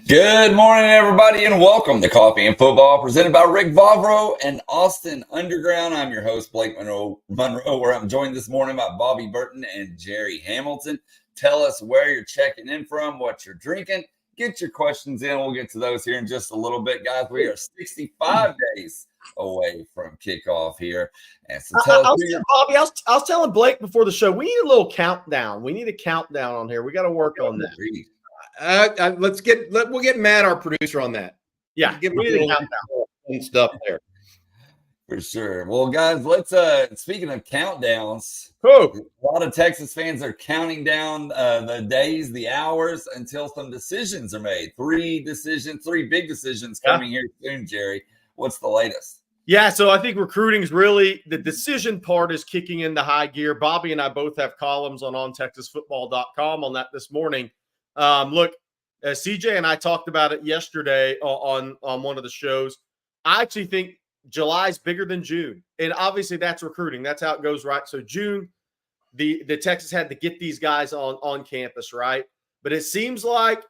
Good morning, everybody, and welcome to Coffee and Football, presented by Rick Vavro and Austin Underground. I'm your host, Blake Monroe, where I'm joined this morning by Bobby Burton and Jerry Hamilton. Tell us where you're checking in from, what you're drinking. Get your questions in. We'll get to those here in just a little bit, guys. We are 65 days away from kickoff here. And so tell us Bobby, I was telling Blake before the show, we need a little countdown. We need a countdown on here. We got to work on that. We'll get Matt, our producer, on that. Yeah, we need a countdown stuff there. For sure. Well, guys, let's speaking of countdowns, a lot of Texas fans are counting down the days, the hours until some decisions are made. Three big decisions coming here soon, Jerry. What's the latest? Yeah, so I think recruiting is really the decision part is kicking into high gear. Bobby and I both have columns on ontexasfootball.com on that this morning. Look, CJ and I talked about it yesterday on one of the shows. I actually think July is bigger than June. And obviously that's recruiting. That's how it goes, right? So June, the Texas had to get these guys on campus, right? But it seems like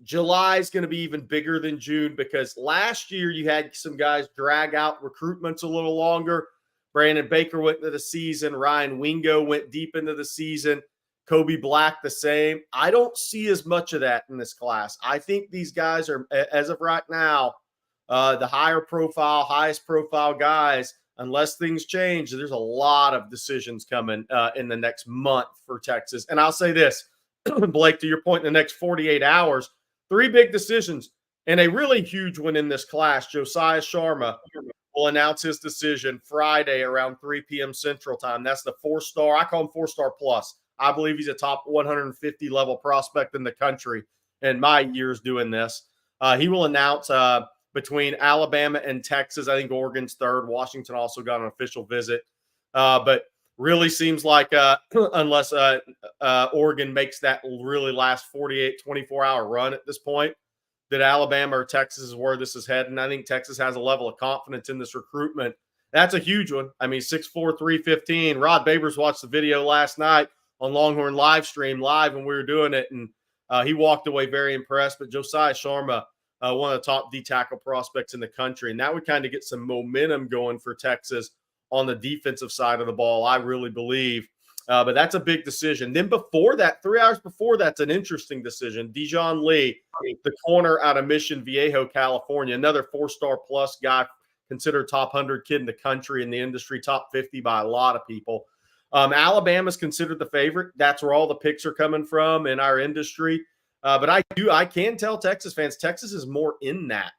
July is going to be even bigger than June because last year you had some guys drag out recruitments a little longer. Brandon Baker went into the season. Ryan Wingo went deep into the season. Kobe Black the same. I don't see as much of that in this class. I think these guys are, as of right now, the highest profile guys, unless things change, there's a lot of decisions coming in the next month for Texas. And I'll say this, Blake, to your point, in the next 48 hours, 3 big decisions and a really huge one in this class. Josiah Sharma will announce his decision Friday around 3 p.m. Central Time. That's the 4-star. I call him 4-star plus. I believe he's a top 150 level prospect in the country in my years doing this. He will announce between Alabama and Texas. I think Oregon's third. Washington also got an official visit. But really seems like unless Oregon makes that really last 48, 24-hour run at this point, that Alabama or Texas is where this is heading. I think Texas has a level of confidence in this recruitment. That's a huge one. I mean, 6'4", 315. Rod Babers watched the video last night on Longhorn livestream live when we were doing it, and he walked away very impressed. But Josiah Sharma, one of the top D-tackle prospects in the country, and that would kind of get some momentum going for Texas on the defensive side of the ball, I really believe. But that's a big decision. Then before that, 3 hours before that's an interesting decision. Dijon Lee, the corner out of Mission Viejo, California, another 4-star plus guy, considered top 100 kid in the country, in the industry, top 50 by a lot of people. Alabama's considered the favorite. That's where all the picks are coming from in our industry. But I can tell Texas fans, Texas is more in that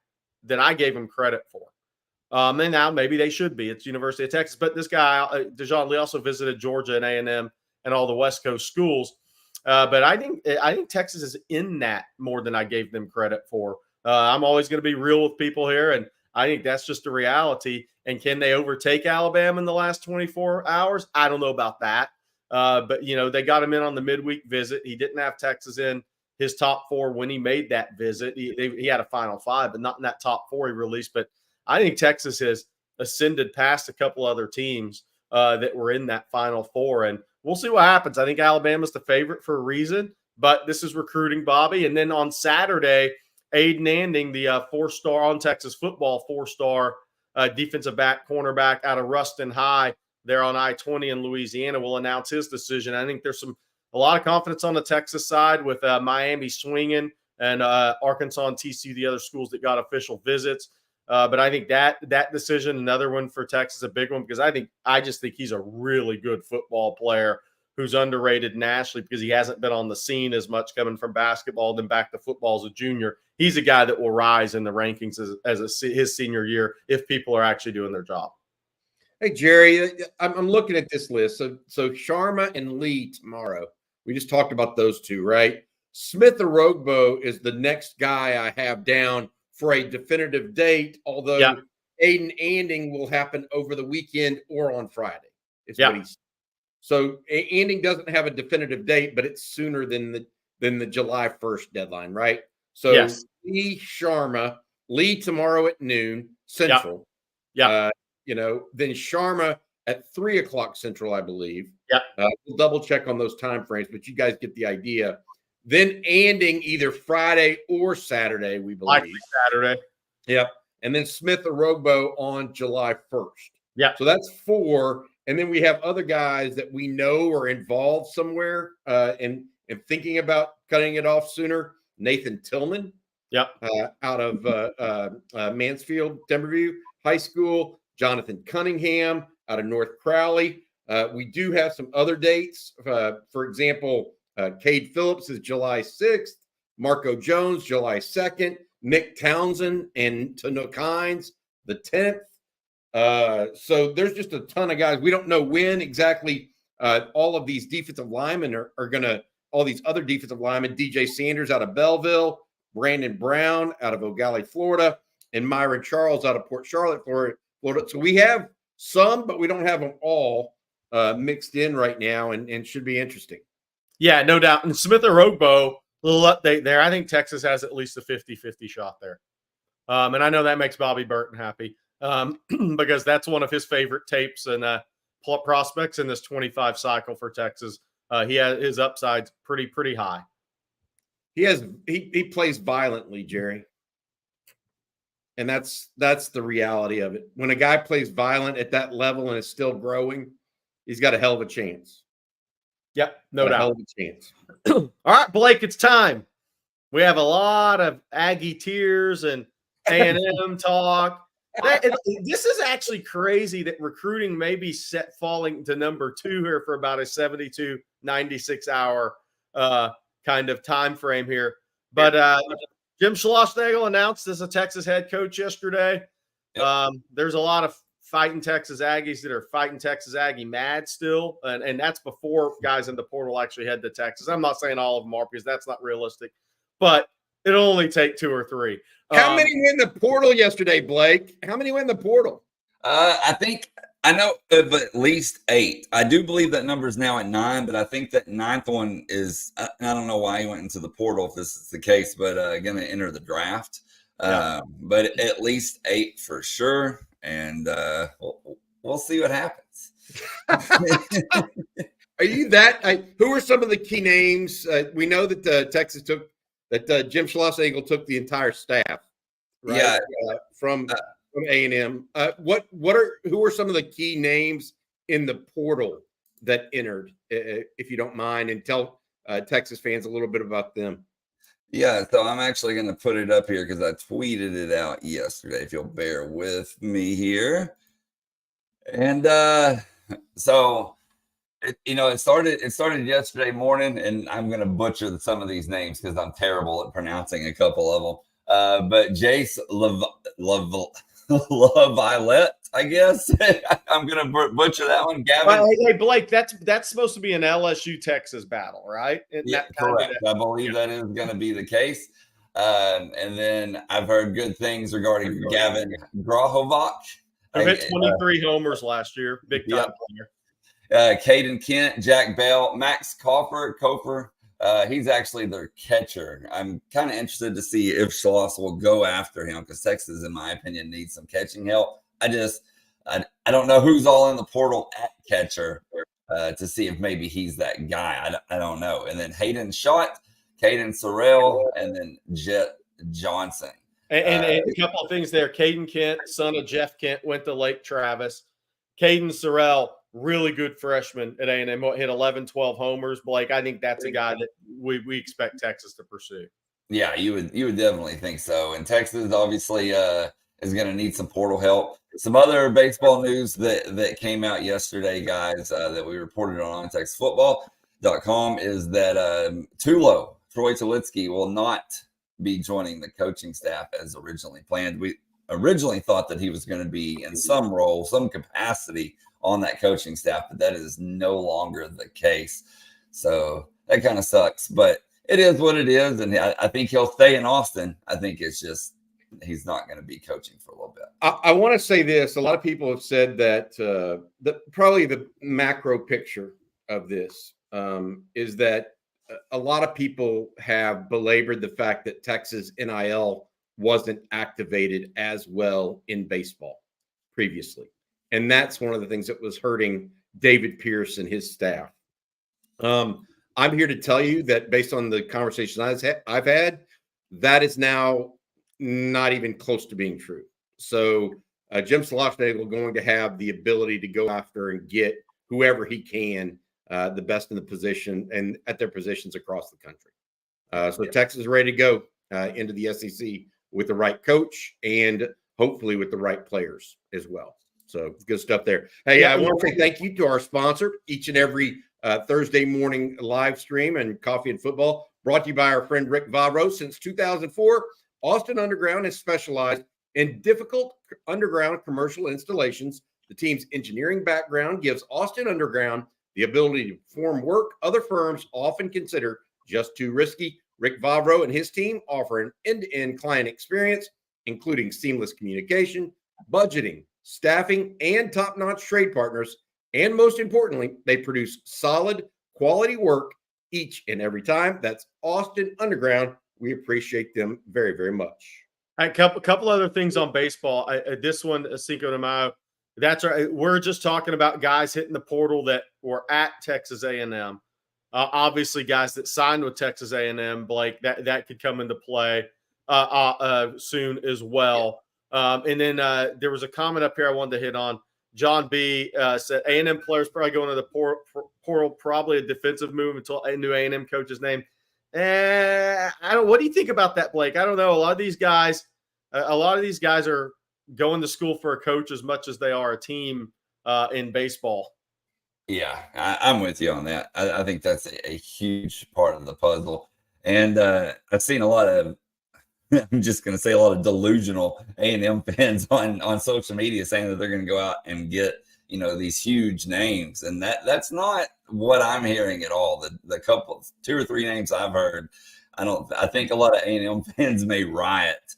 than I gave them credit for. And now maybe they should be. It's University of Texas. But this guy, Dijon Lee, also visited Georgia and A&M and all the West Coast schools. But I think Texas is in that more than I gave them credit for. I'm always going to be real with people here, and I think that's just a reality. And can they overtake Alabama in the last 24 hours? I don't know about that. But, they got him in on the midweek visit. He didn't have Texas in his top 4 when he made that visit. He had a Final 5, but not in that top 4 he released. But I think Texas has ascended past a couple other teams that were in that Final 4. And we'll see what happens. I think Alabama's the favorite for a reason. But this is recruiting, Bobby. And then on Saturday, Aiden Anding, the 4-star on Texas football, 4-star defensive back, cornerback out of Ruston High there on I-20 in Louisiana, will announce his decision. I think there's a lot of confidence on the Texas side with Miami swinging and Arkansas and TCU, the other schools that got official visits. But I think that decision, another one for Texas, a big one, because I just think he's a really good football player who's underrated nationally because he hasn't been on the scene as much coming from basketball than back to football as a junior. He's a guy that will rise in the rankings as his senior year if people are actually doing their job. Hey, Jerry, I'm looking at this list. So Sharma and Lee tomorrow. We just talked about those two, right? Smith Orogbo is the next guy I have down for a definitive date, although Aiden Anding will happen over the weekend or on Friday. What he's. So Anding doesn't have a definitive date, but it's sooner than the July 1st deadline, right? So Lee Sharma, Lee tomorrow at noon Central. Then Sharma at 3:00 Central, I believe. Yeah. We'll double check on those time frames, but you guys get the idea. then ending either Friday or Saturday, we believe. Likely Saturday. Yep. And then Smith Orogbo on July 1st. Yeah. So that's 4. And then we have other guys that we know are involved somewhere and thinking about cutting it off sooner. Nathan Tillman. Yep. Out of Mansfield, Timberview High School. Jonathan Cunningham out of North Crowley. We do have some other dates. For example, Cade Phillips is July 6th. Marco Jones, July 2nd. Nick Townsend and Tanook Hines, the 10th. So there's just a ton of guys. We don't know when exactly all of these defensive linemen are going to, all these other defensive linemen, DJ Sanders out of Belleville, Brandon Brown out of Eau Gallie, Florida, and Myron Charles out of Port Charlotte, Florida. So we have some, but we don't have them all mixed in right now and should be interesting. Yeah, no doubt. And Smith Orogbo, little update there. I think Texas has at least a 50-50 shot there. And I know that makes Bobby Burton happy because that's one of his favorite tapes and prospects in this 25 cycle for Texas. He has his upside's pretty high. He plays violently, Jerry. And that's the reality of it. When a guy plays violent at that level and is still growing, he's got a hell of a chance. Yep, no doubt. A hell of a chance. All right, Blake, it's time. We have a lot of Aggie tears and A&M talk. This is actually crazy that recruiting may be falling to number 2 here for about a 72, 96-hour kind of time frame here. But Jim Schlossnagle announced as a Texas head coach yesterday. Yep. There's a lot of fighting Texas Aggies that are fighting Texas Aggie mad still. And that's before guys in the portal actually head to Texas. I'm not saying all of them are because that's not realistic. But it'll only take 2 or 3. How many went in the portal yesterday, Blake? How many went in the portal? I know of at least 8. I do believe that number is now at 9, but I think that 9th one is, I don't know why he went into the portal if this is the case, but going to enter the draft. Yeah. But at least 8 for sure. And we'll see what happens. Are you that? Who are some of the key names? We know that Texas took that Jim Schlossnagle took the entire staff, right? Yeah, from A&M. Who are some of the key names in the portal that entered, if you don't mind, and tell Texas fans a little bit about them? Yeah, so I'm actually going to put it up here because I tweeted it out yesterday, if you'll bear with me here. And so it started yesterday morning, and I'm going to butcher some of these names because I'm terrible at pronouncing a couple of them. But Jace LaViolette, I guess. I'm going to butcher that one. Gavin. Hey, Blake, that's supposed to be an LSU Texas battle, right? Yeah, correct. I believe that is going to be the case. And then I've heard good things regarding Gavin Grahovac. Who hit 23 homers last year. Big time player. Caden Kent, Jack Bell, Max Kofer. He's actually their catcher. I'm kind of interested to see if Schloss will go after him because Texas, in my opinion, needs some catching help. I don't know who's all in the portal at catcher to see if maybe he's that guy. I don't know. And then Hayden Schott, Caden Sorrell, and then Jet Johnson. And a couple of things there. Caden Kent, son of Jeff Kent, went to Lake Travis. Caden Sorrell, really good freshman at A&M, hit 11, 12 homers. Blake, I think that's a guy that we expect Texas to pursue. Yeah, you would definitely think so. And Texas obviously is going to need some portal help. Some other baseball news that came out yesterday, guys, that we reported on TexasFootball.com is that Troy Tulitsky will not be joining the coaching staff as originally planned. We originally thought that he was going to be in some role, some capacity on that coaching staff, but that is no longer the case. So that kind of sucks, but it is what it is. And I think he'll stay in Austin. I think it's just he's not going to be coaching for a little bit. I want to say this. A lot of people have said that probably the macro picture of this is that a lot of people have belabored the fact that Texas NIL wasn't activated as well in baseball previously. And that's one of the things that was hurting David Pierce and his staff. I'm here to tell you that based on the conversations I've had, that is now not even close to being true. So Jim Schlossnagle is going to have the ability to go after and get whoever he can, the best in the position and at their positions across the country. So Texas is ready to go into the SEC with the right coach and hopefully with the right players as well. So good stuff there. Hey, I want to say thank you to our sponsor each and every Thursday morning live stream and Coffee and Football, brought to you by our friend Rick Vavro. Since 2004, Austin Underground has specialized in difficult underground commercial installations. The team's engineering background gives Austin Underground the ability to perform work other firms often consider just too risky. Rick Vavro and his team offer an end-to-end client experience, including seamless communication, budgeting, staffing, and top-notch trade partners. And most importantly, they produce solid, quality work each and every time. That's Austin Underground. We appreciate them very, very much. A couple other things on baseball. This one, Cinco de Mayo, that's right. We're just talking about guys hitting the portal that were at Texas A&M. Obviously, guys that signed with Texas A&M, Blake, that could come into play soon as well. And then there was a comment up here I wanted to hit on. John B. Said A&M players probably going to the portal, probably a defensive move until a new A&M coach's name. What do you think about that, Blake? I don't know. A lot of these guys are going to school for a coach as much as they are a team in baseball. Yeah, I'm with you on that. I think that's a huge part of the puzzle. And I've seen a lot of, I'm just going to say a lot of delusional A&M fans on social media saying that they're going to go out and get, these huge names. And that's not what I'm hearing at all. The couple, 2 or 3 names I've heard, I think a lot of A&M fans may riot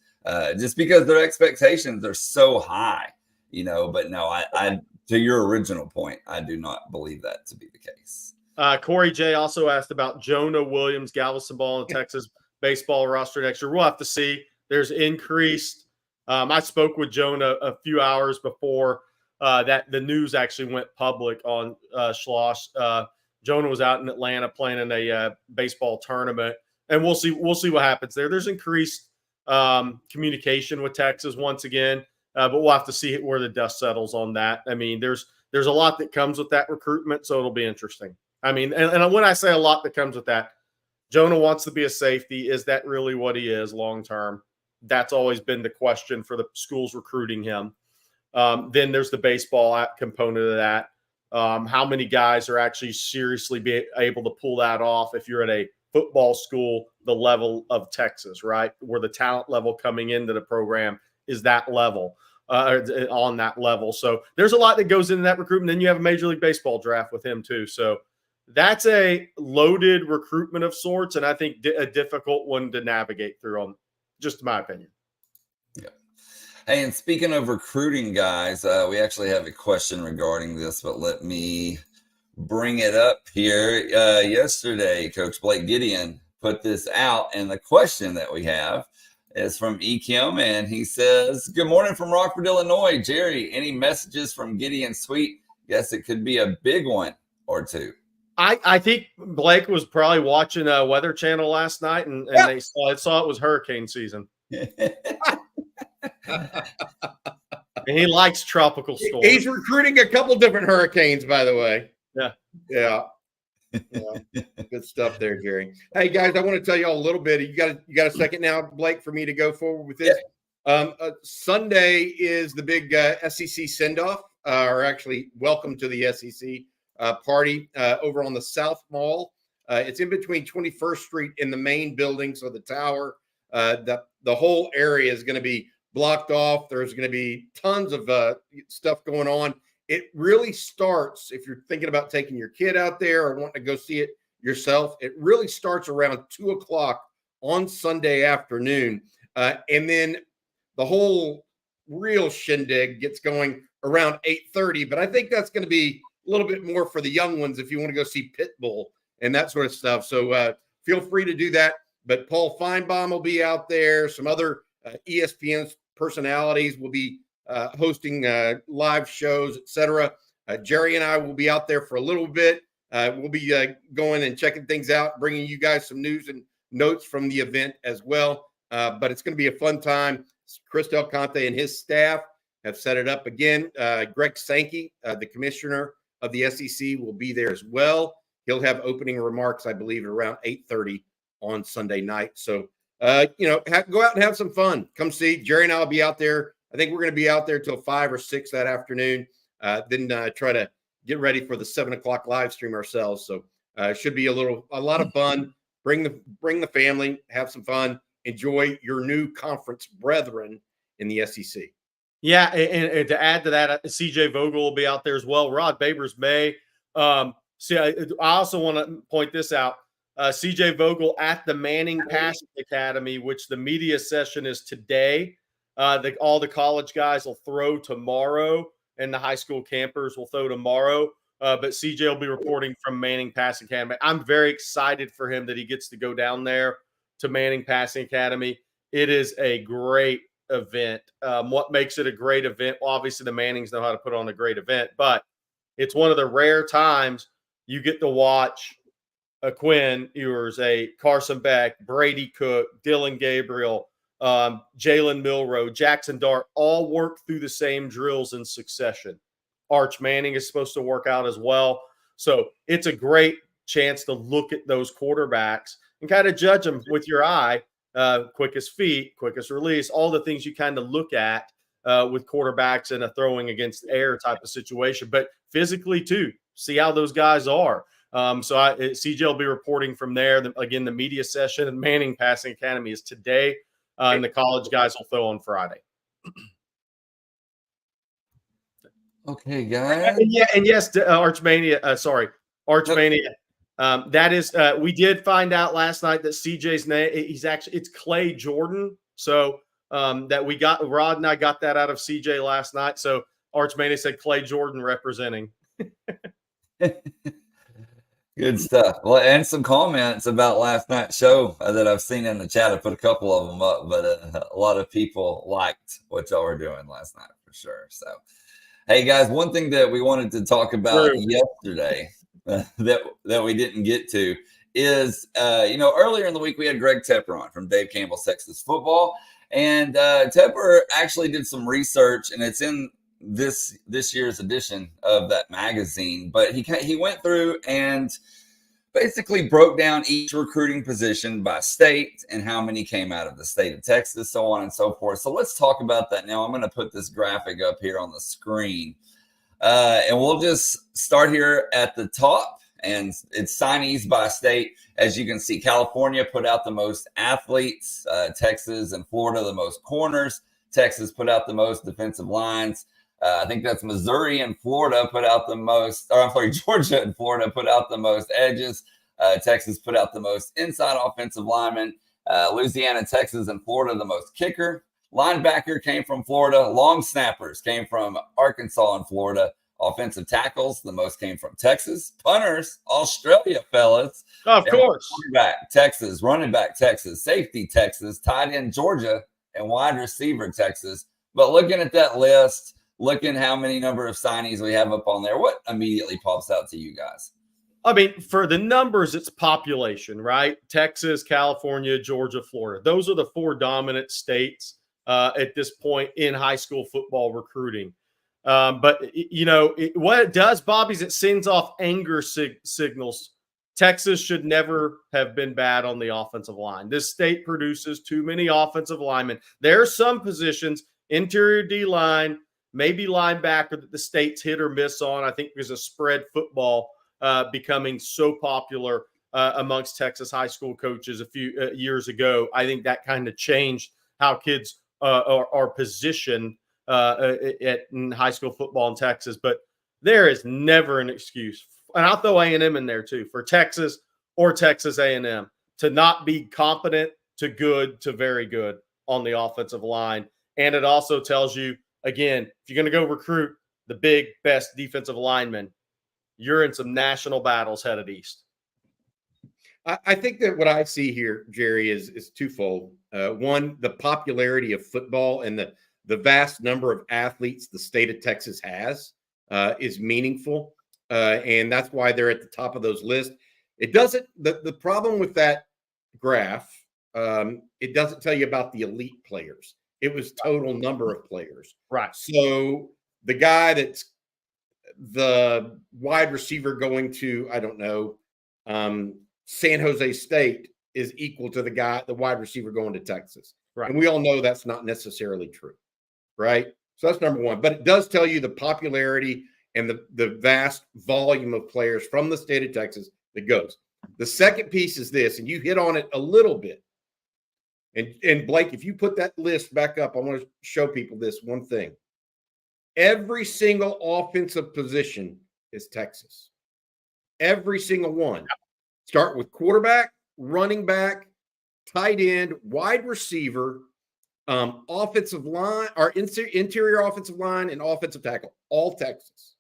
just because their expectations are so high, but no, I to your original point, I do not believe that to be the case. Corey J. also asked about Jonah Williams, Galveston Ball, and Texas baseball roster next year. We'll have to see. There's increased. I spoke with Jonah a few hours before that the news actually went public on Schloss. Jonah was out in Atlanta playing in a baseball tournament, and we'll see what happens there. There's increased communication with Texas once again. But we'll have to see where the dust settles on that. I mean, there's a lot that comes with that recruitment, so it'll be interesting. I mean, and when I say a lot that comes with that, Jonah wants to be a safety. Is that really what he is long term? That's always been the question for the schools recruiting him. Then there's the baseball component of that. How many guys are actually seriously be able to pull that off if you're at a football school, the level of Texas, right? Where the talent level coming into the program is that level. On that level. So there's a lot that goes into that recruitment. Then you have a Major League Baseball draft with him too. So that's a loaded recruitment of sorts, and I think a difficult one to navigate through, on just my opinion. Yeah. Hey, and speaking of recruiting guys, we actually have a question regarding this, but let me bring it up here. Yesterday, Coach Blake Gideon put this out, and the question that we have is from E. Kim, and he says, "Good morning from Rockford, Illinois. Jerry, any messages from Gideon Sweet? Guess it could be a big one or two." I think Blake was probably watching Weather Channel last night, and they saw it was hurricane season. And he likes tropical storms. He's recruiting a couple different hurricanes, by the way. Yeah. Good stuff there, Jerry. Hey guys, I want to tell you all a little bit. You got a second now, Blake, for me to go forward with this. Yeah. Sunday is the big SEC send-off, or actually welcome to the SEC party over on the South Mall. It's in between 21st Street and the main building, so the tower. The whole area is going to be blocked off. There's going to be tons of stuff going on. It really starts, if you're thinking about taking your kid out there or wanting to go see it yourself, it really starts around 2:00 on Sunday afternoon. And then the whole real shindig gets going around 8:30. But I think that's going to be a little bit more for the young ones if you want to go see Pitbull and that sort of stuff. So feel free to do that. But Paul Feinbaum will be out there. Some other ESPN personalities will be hosting live shows, etc. Jerry and I will be out there for a little bit. We'll be going and checking things out, bringing you guys some news and notes from the event as well. But it's going to be a fun time. Chris Del Conte and his staff have set it up again. Greg Sankey, the commissioner of the SEC, will be there as well. He'll have opening remarks, I believe, around 8:30 on Sunday night. So, go out and have some fun. Come see. Jerry and I will be out there. I think we're going to be out there till 5 or 6 that afternoon. Then try to get ready for the 7 o'clock live stream ourselves. So it should be a lot of fun. Bring the family, have some fun, enjoy your new conference brethren in the SEC. Yeah, and to add to that, CJ Vogel will be out there as well. Rod Babers may. I also want to point this out. CJ Vogel at the Manning Passing Academy, which the media session is today. All the college guys will throw tomorrow, and the high school campers will throw tomorrow. But CJ will be reporting from Manning Passing Academy. I'm very excited for him that he gets to go down there to Manning Passing Academy. It is a great event. What makes it a great event? Well, obviously, the Mannings know how to put on a great event, but it's one of the rare times you get to watch a Quinn Ewers, a Carson Beck, Brady Cook, Dylan Gabriel, Jalen Milroe, Jackson Dart, all work through the same drills in succession. Arch Manning is supposed to work out as well. So it's a great chance to look at those quarterbacks and kind of judge them with your eye. Quickest feet, quickest release, all the things you kind of look at with quarterbacks in a throwing against air type of situation, but physically too, see how those guys are. CJ will be reporting from there. Again, the media session and Manning Passing Academy is today, and the college guys will throw on Friday. Okay, guys. And yes, Archmania. That is, we did find out last night that CJ's name, it's Clay Jordan. So that Rod and I got that out of CJ last night. So Archmania said Clay Jordan representing. Good stuff. Well, and some comments about last night's show that I've seen in the chat. I put a couple of them up, but a lot of people liked what y'all were doing last night for sure. So, hey guys, one thing that we wanted to talk about yesterday that we didn't get to is, earlier in the week we had Greg Tepper on from Dave Campbell's Texas Football, and Tepper actually did some research, and it's in this year's edition of that magazine. But he went through and basically broke down each recruiting position by state and how many came out of the state of Texas, so on and so forth. So let's talk about that now. I'm going to put this graphic up here on the screen. And we'll just start here at the top, and it's signees by state. As you can see, California put out the most athletes, Texas and Florida the most corners. Texas put out the most defensive lines. I think that's Missouri and Florida put out the most, Georgia and Florida put out the most edges. Texas put out the most inside offensive linemen. Louisiana, Texas, and Florida the most kicker. Linebacker came from Florida. Long snappers came from Arkansas and Florida. Offensive tackles, the most came from Texas. Punters, Australia, fellas. Of course. Running back, Texas. Safety, Texas. Tight end, Georgia. And wide receiver, Texas. But looking at that list, looking how many number of signees we have up on there, what immediately pops out to you guys? I mean, for the numbers, it's population, right? Texas, California, Georgia, Florida. Those are the 4 dominant states at this point in high school football recruiting. But what it does, Bobby, is it sends off anger signals. Texas should never have been bad on the offensive line. This state produces too many offensive linemen. There are some positions, interior D-line, maybe linebacker, that the state's hit or miss on. I think there's a spread football becoming so popular amongst Texas high school coaches a few years ago. I think that kind of changed how kids are positioned in high school football in Texas. But there is never an excuse, and I'll throw A&M in there too, for Texas or Texas A&M to not be competent to good to very good on the offensive line. And it also tells you, again, if you're going to go recruit the big, best defensive lineman, you're in some national battles headed east. I think that what I see here, Jerry, is twofold. One, the popularity of football and the vast number of athletes the state of Texas has is meaningful. and that's why they're at the top of those lists. It doesn't. The problem with that graph, it doesn't tell you about the elite players. It was total number of players. Right. So the guy that's the wide receiver going to, I don't know, San Jose State is equal to the wide receiver going to Texas. Right. And we all know that's not necessarily true. Right. So that's number one. But it does tell you the popularity and the vast volume of players from the state of Texas that goes. The second piece is this, and you hit on it a little bit. And Blake, if you put that list back up, I want to show people this one thing. Every single offensive position is Texas. Every single one. Start with quarterback, running back, tight end, wide receiver, offensive line, or interior offensive line, and offensive tackle. All Texas.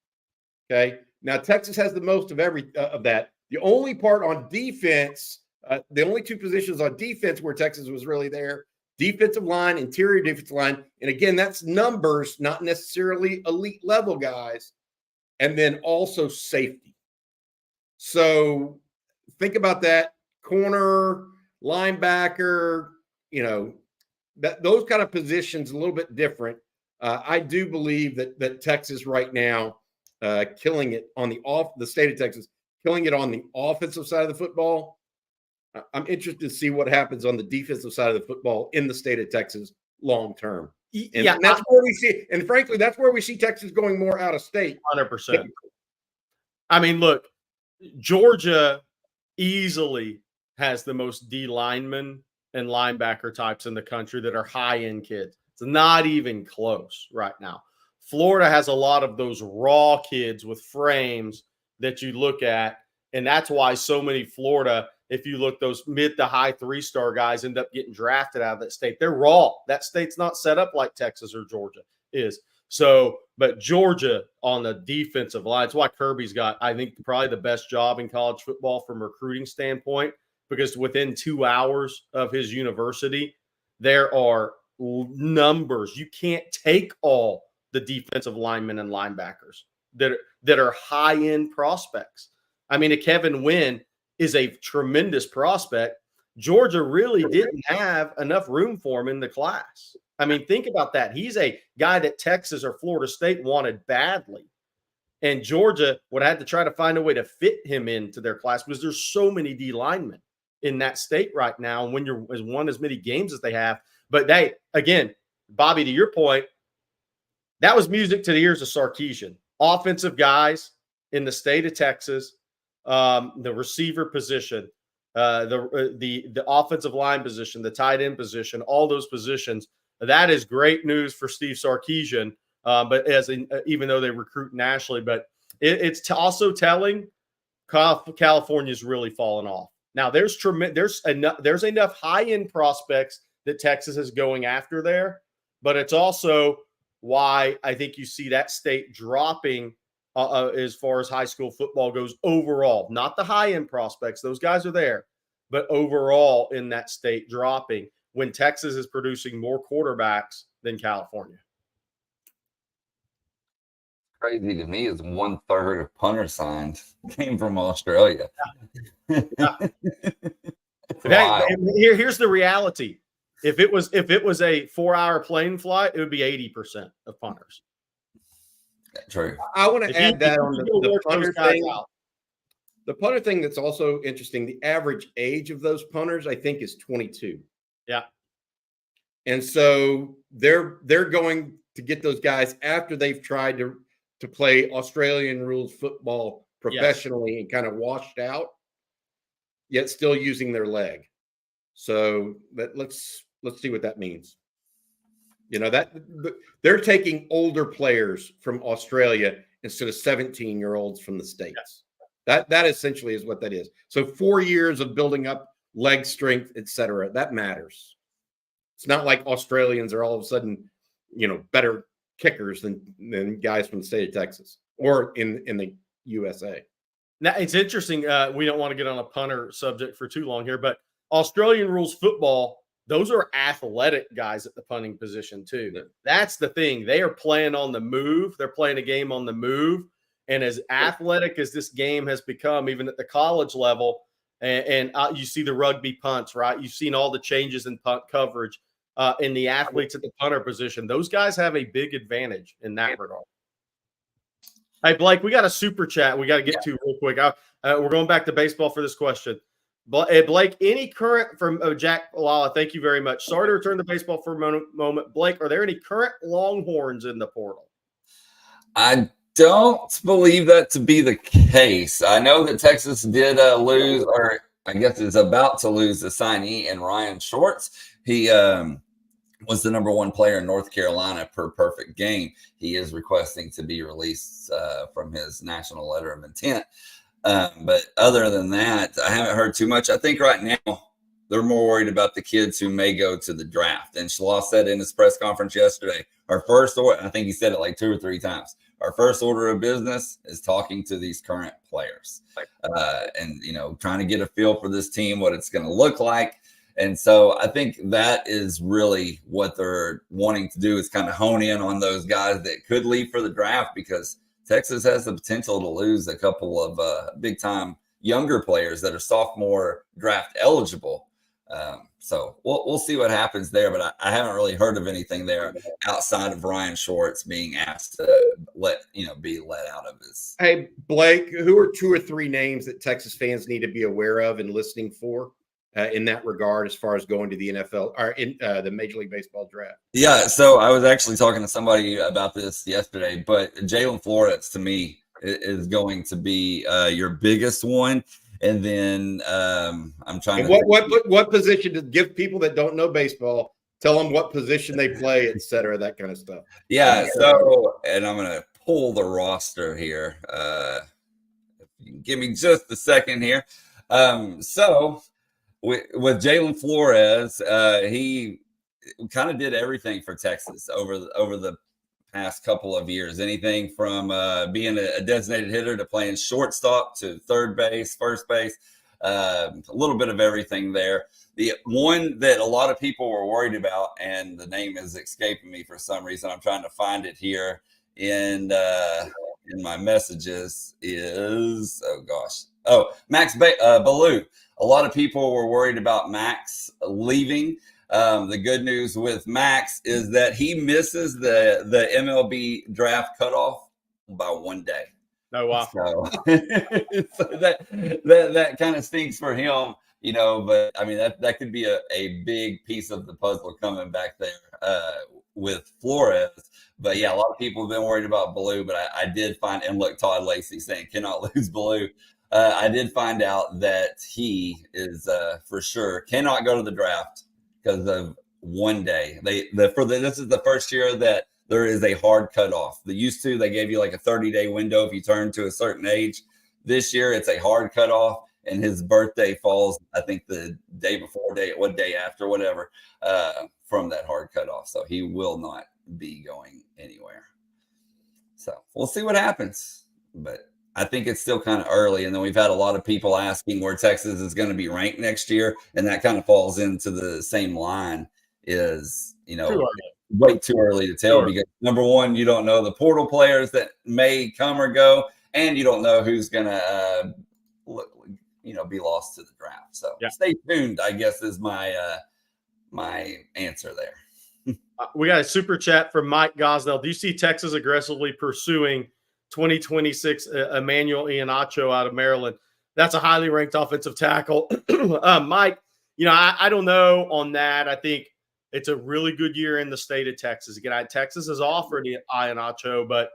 Okay. Now Texas has the most of of that. The only part on defense, the only two positions on defense where Texas was really there, defensive line, interior defensive line. And again, that's numbers, not necessarily elite level guys. And then also safety. So think about that. Corner, linebacker, those kind of positions a little bit different. I do believe that Texas right now, killing it on the state of Texas, killing it on the offensive side of the football. I'm interested to see what happens on the defensive side of the football in the state of Texas long term. And that's where we see, and frankly, that's where we see Texas going more out of state. 100%. I mean, look, Georgia easily has the most D linemen and linebacker types in the country that are high-end kids. It's not even close right now. Florida has a lot of those raw kids with frames that you look at, and that's why so many Florida, if you look, those mid to high 3-star guys end up getting drafted out of that state. They're raw. That state's not set up like Texas or Georgia is. So, but Georgia on the defensive line, that's why Kirby's got, I think, probably the best job in college football from a recruiting standpoint, because within 2 hours of his university, there are numbers. You can't take all the defensive linemen and linebackers that are high-end prospects. I mean, a Kevin Wynn is a tremendous prospect. Georgia really didn't have enough room for him in the class. I mean, think about that. He's a guy that Texas or Florida State wanted badly. And Georgia would have to try to find a way to fit him into their class because there's so many D linemen in that state right now. And when you're won as many games as they have, but they, again, Bobby, to your point, that was music to the ears of Sarkisian. Offensive guys in the state of Texas, the receiver position, the offensive line position, the tight end position, all those positions. That is great news for Steve Sarkisian. But even though they recruit nationally, but it's also telling California's really fallen off. Now there's enough high-end prospects that Texas is going after there, but it's also why I think you see that state dropping as far as high school football goes overall. Not the high-end prospects; those guys are there, but overall in that state dropping when Texas is producing more quarterbacks than California. Crazy to me is 1/3 of punter signs came from Australia. Yeah. Hey, here's the reality. If it was a 4-hour plane flight, it would be 80% of punters. True. I want to add that on the punter thing. The punter thing that's also interesting, the average age of those punters, I think, is 22. Yeah. And so they're going to get those guys after they've tried to play Australian rules football professionally and kind of washed out, yet still using their leg. So let's see what that means. That they're taking older players from Australia instead of 17-year-olds from the States. Yeah. That essentially is what that is. So 4 years of building up leg strength, etc. That matters. It's not like Australians are all of a sudden, better kickers than guys from the state of Texas or in the USA. Now, it's interesting. We don't want to get on a punter subject for too long here, but Australian rules football, those are athletic guys at the punting position too. Yeah. That's the thing. They are playing on the move. They're playing a game on the move. And as athletic as this game has become, even at the college level, and you see the rugby punts, right? You've seen all the changes in punt coverage in the athletes at the punter position. Those guys have a big advantage in that regard. Hey, Blake, we got a super chat we got to get to real quick. We're going back to baseball for this question. Blake, any current from Jack Lala? Thank you very much. Sorry to return to baseball for a moment. Blake, are there any current Longhorns in the portal? I don't believe that to be the case. I know that Texas did lose, or I guess is about to lose, the signee in Ryan Shorts. He was the #1 player in North Carolina per perfect game. He is requesting to be released from his national letter of intent. But other than that, I haven't heard too much. I think right now they're more worried about the kids who may go to the draft. And Shalal said in his press conference yesterday, our first order, I think he said it like 2 or 3 times, our first order of business is talking to these current players and, trying to get a feel for this team, what it's going to look like. And so I think that is really what they're wanting to do, is kind of hone in on those guys that could leave for the draft, because Texas has the potential to lose a couple of big time younger players that are sophomore draft eligible. So we'll see what happens there, but I haven't really heard of anything there outside of Ryan Shorts being asked to be let out of his. Hey, Blake, who are 2 or 3 names that Texas fans need to be aware of and listening for in that regard, as far as going to the NFL or in the Major League Baseball draft? Yeah, so I was actually talking to somebody about this yesterday, but Jalen Flores to me is going to be your biggest one. And then I'm trying to what position to give people that don't know baseball, tell them what position they play, et cetera, that kind of stuff. Yeah. So, and I'm going to pull the roster here. If you can give me just a second here. So with Jalen Flores, he kind of did everything for Texas over the past couple of years. Anything from being a designated hitter to playing shortstop to third base, first base, a little bit of everything there. The one that a lot of people were worried about, and the name is escaping me for some reason, I'm trying to find it here in my messages, is Max Ballou. A lot of people were worried about Max leaving. The good news with Max is that he misses the MLB draft cutoff by 1 day. Oh, wow. So that kind of stinks for him, but I mean, that could be a big piece of the puzzle coming back there with Flores. But yeah, a lot of people have been worried about Ballou, but I did find, and look, Todd Lacey saying cannot lose Ballou. I did find out that he is for sure cannot go to the draft because of 1 day. This is the first year that there is a hard cutoff. They gave you like a 30-day window if you turn to a certain age. This year it's a hard cutoff, and his birthday falls, I think, the day before, day after, whatever, from that hard cutoff. So he will not be going anywhere. So we'll see what happens, but I think it's still kind of early. And then we've had a lot of people asking where Texas is going to be ranked next year. And that kind of falls into the same line, is, way too early to tell. Sure. Because number one, you don't know the portal players that may come or go, and you don't know who's going to, be lost to the draft. So Stay tuned, I guess, is my answer there. We got a super chat from Mike Gosnell. Do you see Texas aggressively pursuing 2026 Emmanuel Iheanacho out of Maryland? That's a highly ranked offensive tackle. Mike, I don't know on that. I think it's a really good year in the state of Texas. Again, Texas has offered Iheanacho, but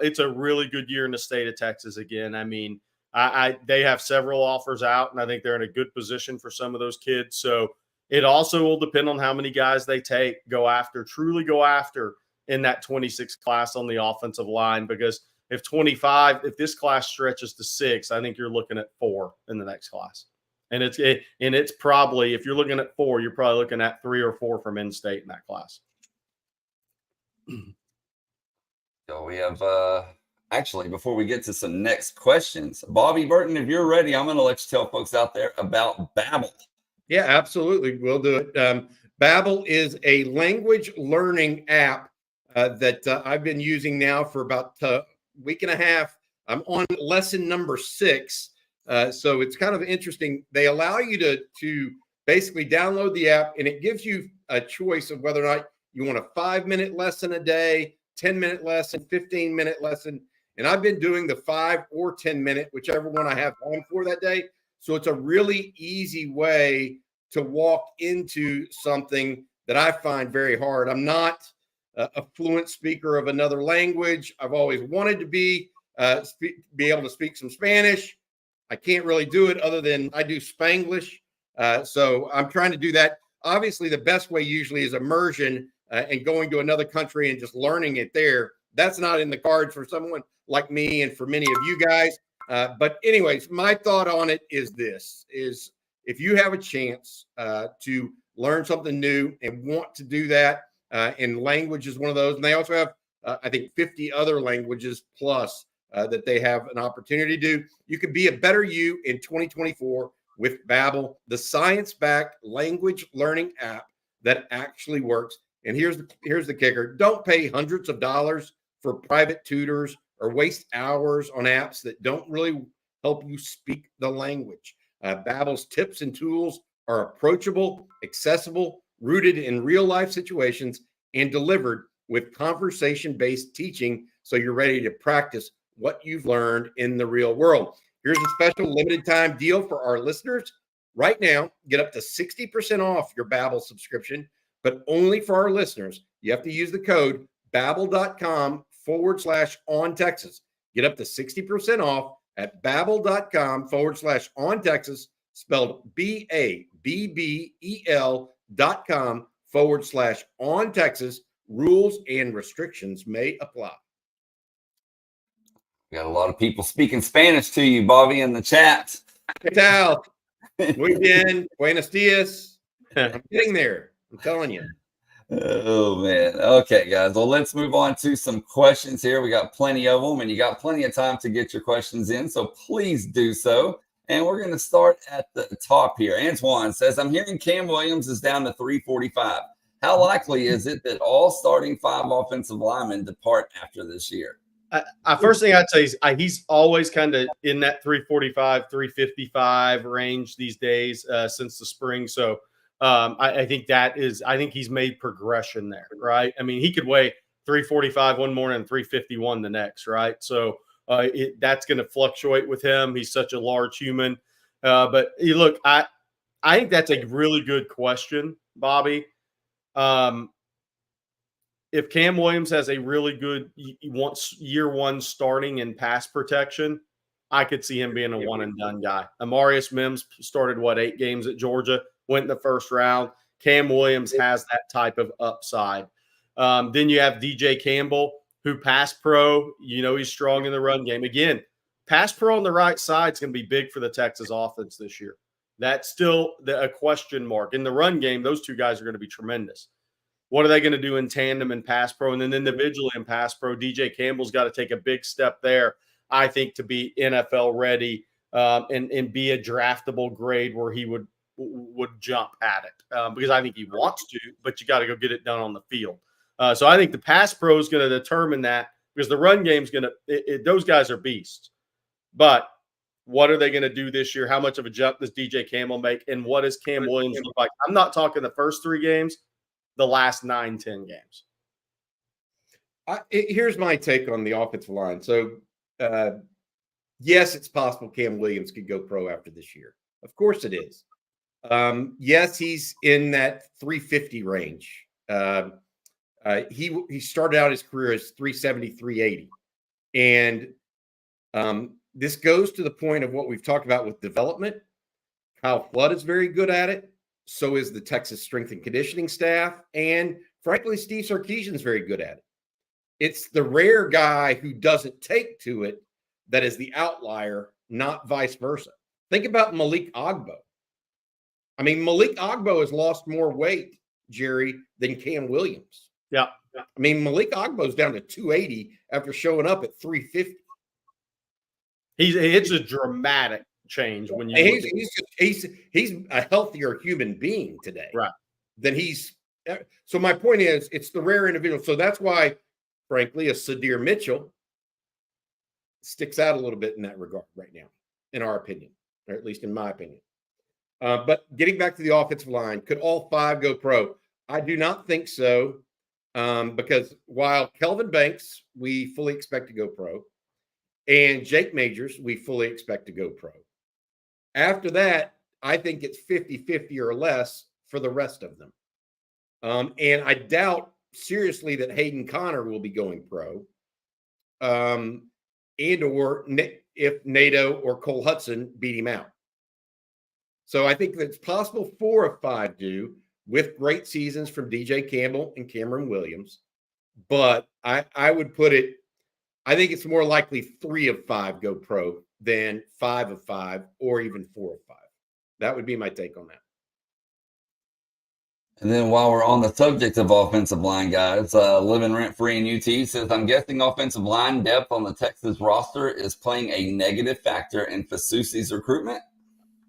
it's a really good year in the state of Texas. Again, I mean, they have several offers out, and I think they're in a good position for some of those kids. So it also will depend on how many guys they truly go after in that 26 class on the offensive line, because if this class stretches to 6, I think you're looking at 4 in the next class. And it's probably, if you're looking at 4, you're probably looking at 3 or 4 from in-state in that class. So we have, actually, before we get to some next questions, Bobby Burton, if you're ready, I'm going to let you tell folks out there about Babbel. Yeah, absolutely. We'll do it. Babbel is a language learning app that I've been using now for about a week and a half. I'm on lesson number 6. So it's kind of interesting. They allow you to basically download the app, and it gives you a choice of whether or not you want a 5-minute lesson a day, 10-minute lesson, 15-minute lesson. And I've been doing the 5 or 10-minute, whichever one I have on for that day. So it's a really easy way to walk into something that I find very hard. I'm not a fluent speaker of another language. I've always wanted to be able to speak some Spanish. I can't really do it other than I do Spanglish. So I'm trying to do that. Obviously, the best way usually is immersion and going to another country and just learning it there. That's not in the cards for someone like me and for many of you guys. But anyways, my thought on it is this, is if you have a chance to learn something new and want to do that, and language is one of those. And they also have, I think, 50 other languages plus that they have an opportunity to do. You can be a better you in 2024 with Babbel, the science-backed language learning app that actually works. And here's the kicker. Don't pay hundreds of dollars for private tutors or waste hours on apps that don't really help you speak the language. Babbel's tips and tools are approachable, accessible, rooted in real-life situations, and delivered with conversation-based teaching so you're ready to practice what you've learned in the real world. Here's a special limited-time deal for our listeners. Right now, get up to 60% off your Babbel subscription, but only for our listeners. You have to use the code babbel.com/OnTexas. Get up to 60% off at babbel.com/OnTexas, spelled BABBEL.com/OnTexas. Rules and restrictions may apply. We got a lot of people speaking Spanish to you, Bobby, in the chat. ¿Qué tal? Muy bien. Buenos dias. I'm getting there. I'm telling you. Oh, man. Okay, guys. Well, let's move on to some questions here. We got plenty of them, and you got plenty of time to get your questions in, so please do so. And we're going to start at the top here. Antoine says, I'm hearing Cam Williams is down to 345. How likely is it that all starting 5 offensive linemen depart after this year? First thing I'd say is he's always kind of in that 345, 355 range these days since the spring. So I think he's made progression there, right? I mean, he could weigh 345 one morning and 351 the next, right? So that's going to fluctuate with him. He's such a large human. But look, I think that's a really good question, Bobby. If Cam Williams has a really good year one starting in pass protection, I could see him being a one and done guy. Amarius Mims started 8 games at Georgia, went in the first round. Cam Williams has that type of upside. Then you have DJ Campbell, who pass pro. He's strong in the run game. Again, pass pro on the right side is going to be big for the Texas offense this year. That's still a question mark. In the run game, those two guys are going to be tremendous. What are they going to do in tandem in pass pro? And then individually in pass pro, DJ Campbell's got to take a big step there, I think, to be NFL ready and be a draftable grade where he would jump at it because I think he wants to, but you got to go get it done on the field. So I think the pass pro is going to determine that because the run game is going to – those guys are beasts. But what are they going to do this year? How much of a jump does DJ Campbell make? And what does Cam Williams look like? I'm not talking the first 3 games. The last 9-10 games. Here's my take on the offensive line. So, yes, it's possible Cam Williams could go pro after this year. Of course it is. Yes, he's in that 350 range. He started out his career as 370, 380. And this goes to the point of what we've talked about with development. Kyle Flood is very good at it. So is the Texas strength and conditioning staff. And frankly, Steve Sarkisian is very good at it. It's the rare guy who doesn't take to it that is the outlier, not vice versa. Think about Malik Agbo. I mean, Malik Agbo has lost more weight, Jerry, than Cam Williams. Yeah. I mean, Malik Agbo's down to 280 after showing up at 350. It's a dramatic change when you he's a healthier human being today, right? Than he's. So my point is, it's the rare individual. So that's why, frankly, a Sadir Mitchell sticks out a little bit in that regard right now, in our opinion, or at least in my opinion. But getting back to the offensive line, could all 5 go pro? I do not think so, because while Kelvin Banks, we fully expect to go pro, and Jake Majors, we fully expect to go pro. After that, I think it's 50-50 or less for the rest of them. And I doubt seriously that Hayden Connor will be going pro. And or if NATO or Cole Hudson beat him out. So I think it's possible 4 of 5 do, with great seasons from DJ Campbell and Cameron Williams. But I would put it, I think it's more likely 3 of 5 go pro than 5 of 5 or even 4 of 5. That would be my take on that. And then while we're on the subject of offensive line, guys, living rent-free in UT says, I'm guessing offensive line depth on the Texas roster is playing a negative factor in Fasusi's recruitment.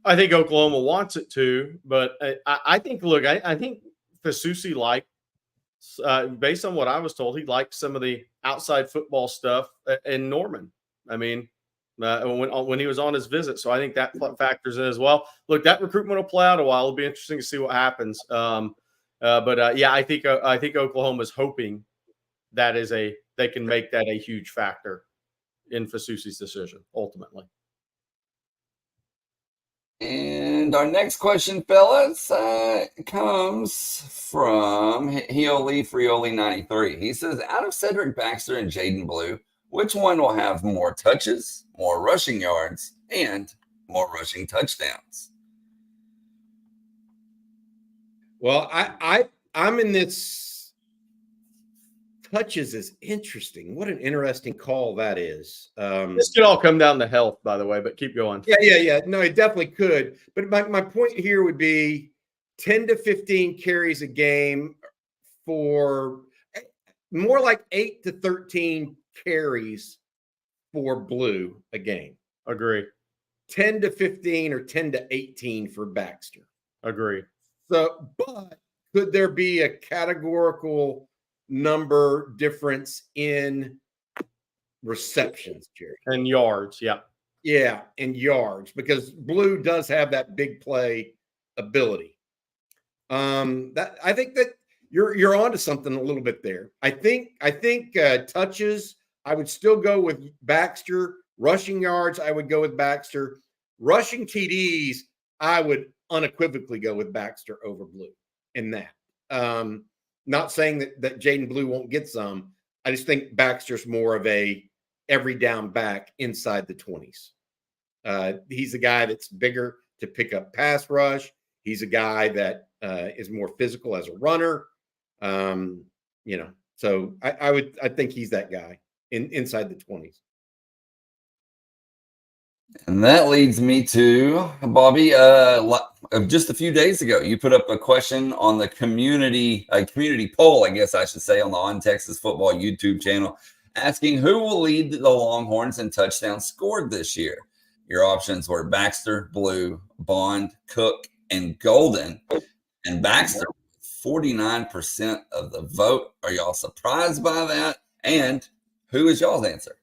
I think Oklahoma wants it to, but I think, look, I think Fasusi liked, based on what I was told, he liked some of the outside football stuff in Norman. I mean, when he was on his visit. So I think that factors in as well. Look, that recruitment will play out a while. It'll be interesting to see what happens. But yeah, I think Oklahoma's hoping that they can make that a huge factor in Fasusi's decision ultimately. And our next question, fellas, comes from Frioli93. He says, out of Cedric Baxter and Jaden Blue, which one will have more touches, more rushing yards, and more rushing touchdowns? Well, I'm in this. Touches is interesting. What an interesting call that is. This could all come down to health, by the way, but keep going. Yeah. No, it definitely could. But my point here would be 10 to 15 carries a game for more like 8 to 13 carries for Blue a game. Agree. 10 to 15 or 10 to 18 for Baxter. Agree. So, but could there be a categorical number difference in receptions, Jerry? And yards, yeah. Yeah, and yards, because Blue does have that big play ability. That I think that you're onto something a little bit there. I think touches, I would still go with Baxter. Rushing yards, I would go with Baxter. Rushing TDs, I would unequivocally go with Baxter over Blue in that. Not saying that Jaden Blue won't get some. I just think Baxter's more of a every down back inside the 20s. He's a guy that's bigger to pick up pass rush. He's a guy that is more physical as a runner. So I think he's that guy inside the 20s. And that leads me to, Bobby, just a few days ago, you put up a question on the community poll, I guess I should say, on the On Texas Football YouTube channel, asking who will lead the Longhorns in touchdowns scored this year. Your options were Baxter, Blue, Bond, Cook, and Golden. And Baxter, 49% of the vote. Are y'all surprised by that? And who is y'all's answer?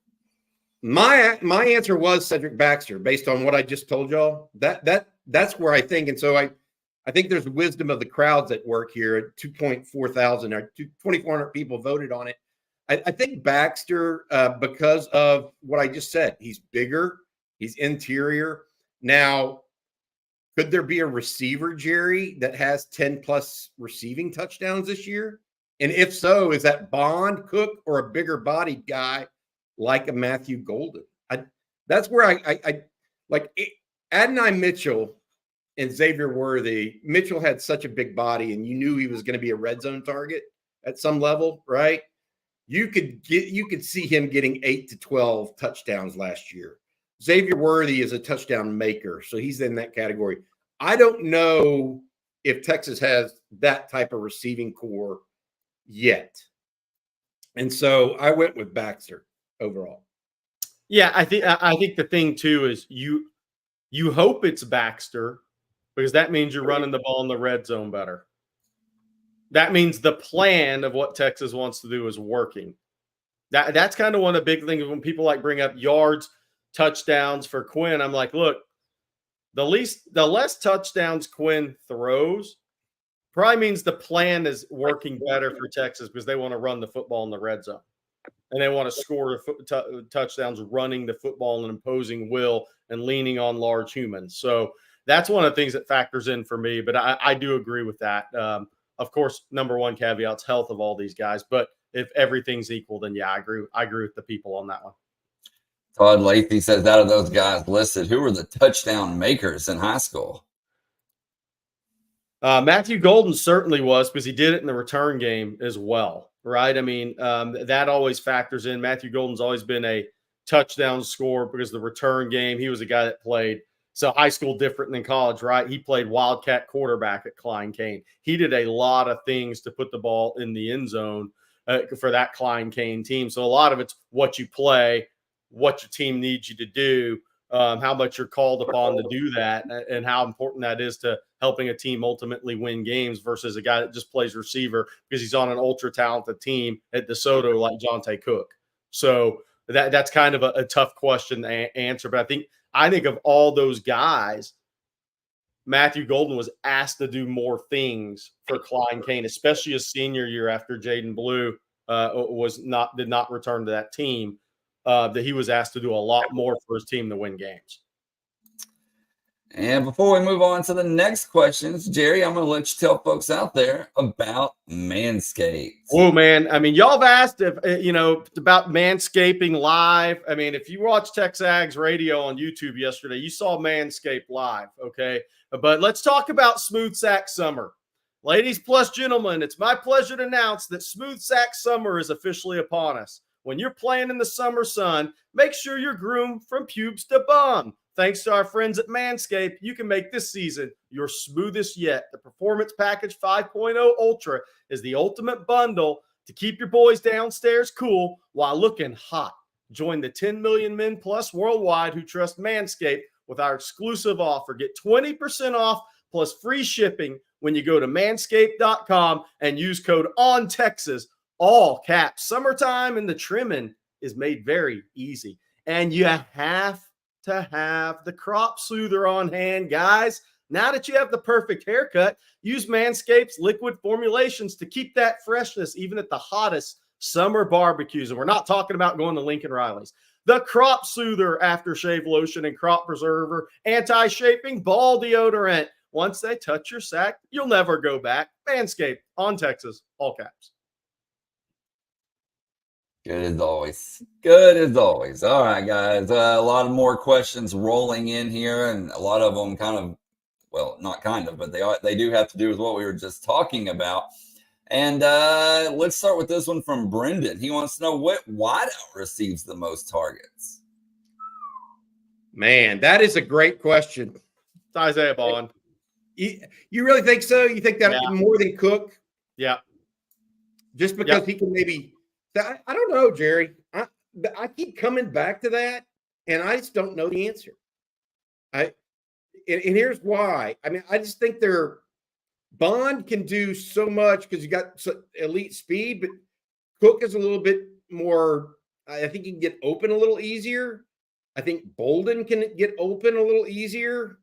My answer was Cedric Baxter, based on what I just told y'all. That's where I think, and so I think there's wisdom of the crowds at work here. At 2,400 or 2,400 people voted on it. I think Baxter, because of what I just said, he's bigger, he's interior. Now, could there be a receiver, Jerry, that has 10 plus receiving touchdowns this year? And if so, is that Bond, Cook, or a bigger bodied guy like a Matthew Golden? That's where I like Adonai Mitchell and Xavier Worthy. Mitchell had such a big body, and you knew he was going to be a red zone target at some level, right? You could see him getting 8 to 12 touchdowns last year. Xavier Worthy is a touchdown maker, so he's in that category. I don't know if Texas has that type of receiving core yet. And so I went with Baxter overall. Yeah, I think the thing too is you hope it's Baxter, because that means you're running the ball in the red zone better. That means the plan of what Texas wants to do is working. That's kind of one of the big things when people like bring up yards, touchdowns for Quinn. I'm like, look, the less touchdowns Quinn throws probably means the plan is working better for Texas because they want to run the football in the red zone. And they want to score touchdowns running the football and imposing will and leaning on large humans. So that's one of the things that factors in for me. But I do agree with that. Of course, number one caveat's health of all these guys. But if everything's equal, then yeah, I agree with the people on that one. Todd Lathy says, out of those guys listed, who were the touchdown makers in high school? Matthew Golden certainly was, because he did it in the return game as well, right? I mean, that always factors in. Matthew Golden's always been a touchdown scorer because the return game, he was a guy that played. So high school different than college, right? He played Wildcat quarterback at Klein Cain. He did a lot of things to put the ball in the end zone for that Klein Cain team. So a lot of it's what you play, what your team needs you to do, how much you're called upon to do that, and how important that is to helping a team ultimately win games versus a guy that just plays receiver because he's on an ultra talented team at DeSoto like Jonte Cook. So that's kind of a tough question to answer. But I think of all those guys, Matthew Golden was asked to do more things for Klein Cain, especially his senior year after Jaden Blue did not return to that team. That he was asked to do a lot more for his team to win games. And before we move on to the next questions, Jerry, I'm going to let you tell folks out there about Manscaped. Oh, man. I mean, y'all have asked about Manscaping live. I mean, if you watched TexAgs Radio on YouTube yesterday, you saw Manscaped live, okay? But let's talk about Smooth Sack Summer. Ladies plus gentlemen, it's my pleasure to announce that Smooth Sack Summer is officially upon us. When you're playing in the summer sun, make sure you're groomed from pubes to bum. Thanks to our friends at Manscaped, you can make this season your smoothest yet. The Performance Package 5.0 Ultra is the ultimate bundle to keep your boys downstairs cool while looking hot. Join the 10 million men plus worldwide who trust Manscaped with our exclusive offer. Get 20% off plus free shipping when you go to manscaped.com and use code ONTEXAS, all caps. Summertime and the trimming is made very easy. And you have to have the crop soother on hand, guys. Now that you have the perfect haircut, use Manscaped's liquid formulations to keep that freshness even at the hottest summer barbecues. And we're not talking about going to Lincoln Riley's. The Crop Soother aftershave lotion and crop preserver anti-shaping ball deodorant. Once they touch your sack, you'll never go back. Manscaped on Texas, all caps. Good as always. Good as always. All right, guys. A lot of more questions rolling in here, and a lot of them not kind of, but they do have to do with what we were just talking about. And let's start with this one from Brendan. He wants to know what wideout receives the most targets. Man, that is a great question. It's Isaiah Bond. You really think so? You think that more than Cook? Yeah. Just because he can maybe – I don't know, Jerry. I keep coming back to that, and I just don't know the answer. And here's why. I mean, I just think Bond can do so much because you got elite speed, but Cook is a little bit more. I think he can get open a little easier. I think Bolden can get open a little easier.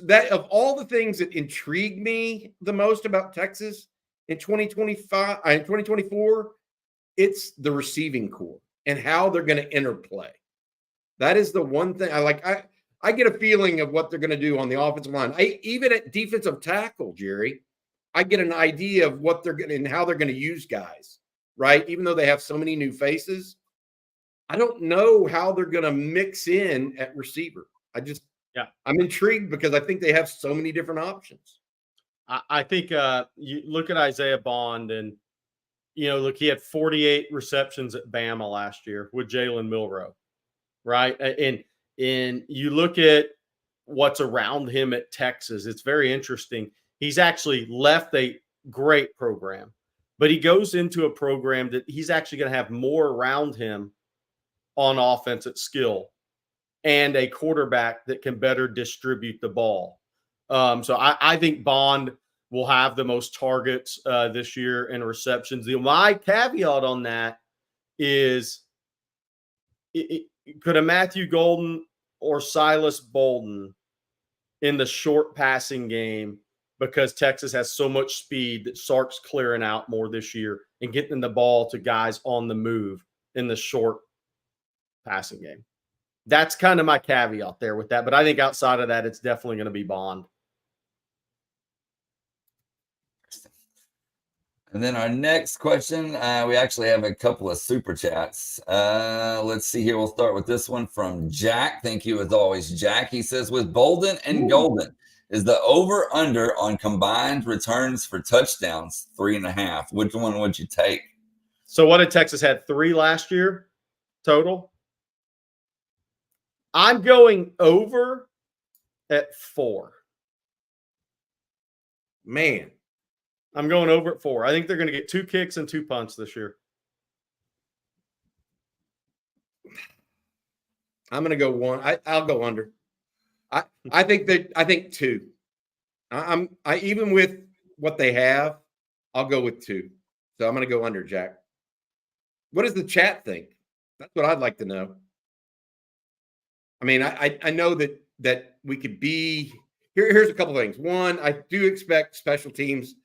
That of all the things that intrigue me the most about Texas in 2024, it's the receiving core and how they're going to interplay. That is the one thing I like. I get a feeling of what they're going to do on the offensive line. Even at defensive tackle, Jerry, I get an idea of what they're going and how they're going to use guys, right? Even though they have so many new faces, I don't know how they're going to mix in at receiver. I'm intrigued because I think they have so many different options. I think you look at Isaiah Bond and, look, he had 48 receptions at Bama last year with Jalen Milroe, right? And you look at what's around him at Texas, it's very interesting. He's actually left a great program, but he goes into a program that he's actually going to have more around him on offense at skill and a quarterback that can better distribute the ball. So I think Bond will have the most targets this year and receptions. My caveat on that is could a Matthew Golden or Silas Bolden in the short passing game, because Texas has so much speed that Sark's clearing out more this year and getting the ball to guys on the move in the short passing game. That's kind of my caveat there with that. But I think outside of that, it's definitely going to be Bond. And then our next question, we actually have a couple of super chats. Let's see here. We'll start with this one from Jack. Thank you as always, Jack. He says, with Bolden and Golden, is the over-under on combined returns for touchdowns 3.5? Which one would you take? So what did Texas had 3 last year total? I'm going over at 4. Man. I'm going over at 4. I think they're going to get 2 kicks and 2 punts this year. I'm going to go 1. I'll go under. I think 2. I even with what they have, I'll go with 2. So I'm going to go under, Jack. What does the chat think? That's what I'd like to know. I mean, I know that we could be here. Here's a couple things. One, I do expect special teams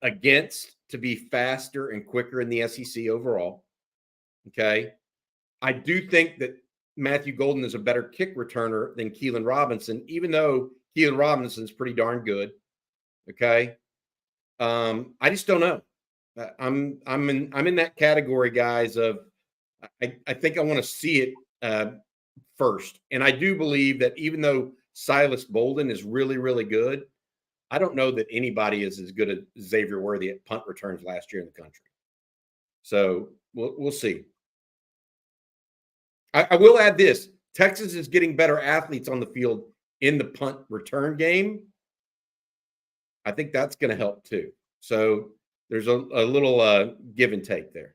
against to be faster and quicker in the SEC overall. Okay. I do think that Matthew Golden is a better kick returner than Keelan Robinson, even though Keelan Robinson's pretty darn good. Okay. I just don't know. I'm in that category, guys, of I think I want to see it first. And I do believe that even though Silas Bolden is really, really good, I don't know that anybody is as good as Xavier Worthy at punt returns last year in the country. So we'll see. I will add this. Texas is getting better athletes on the field in the punt return game. I think that's going to help too. So there's a little give and take there.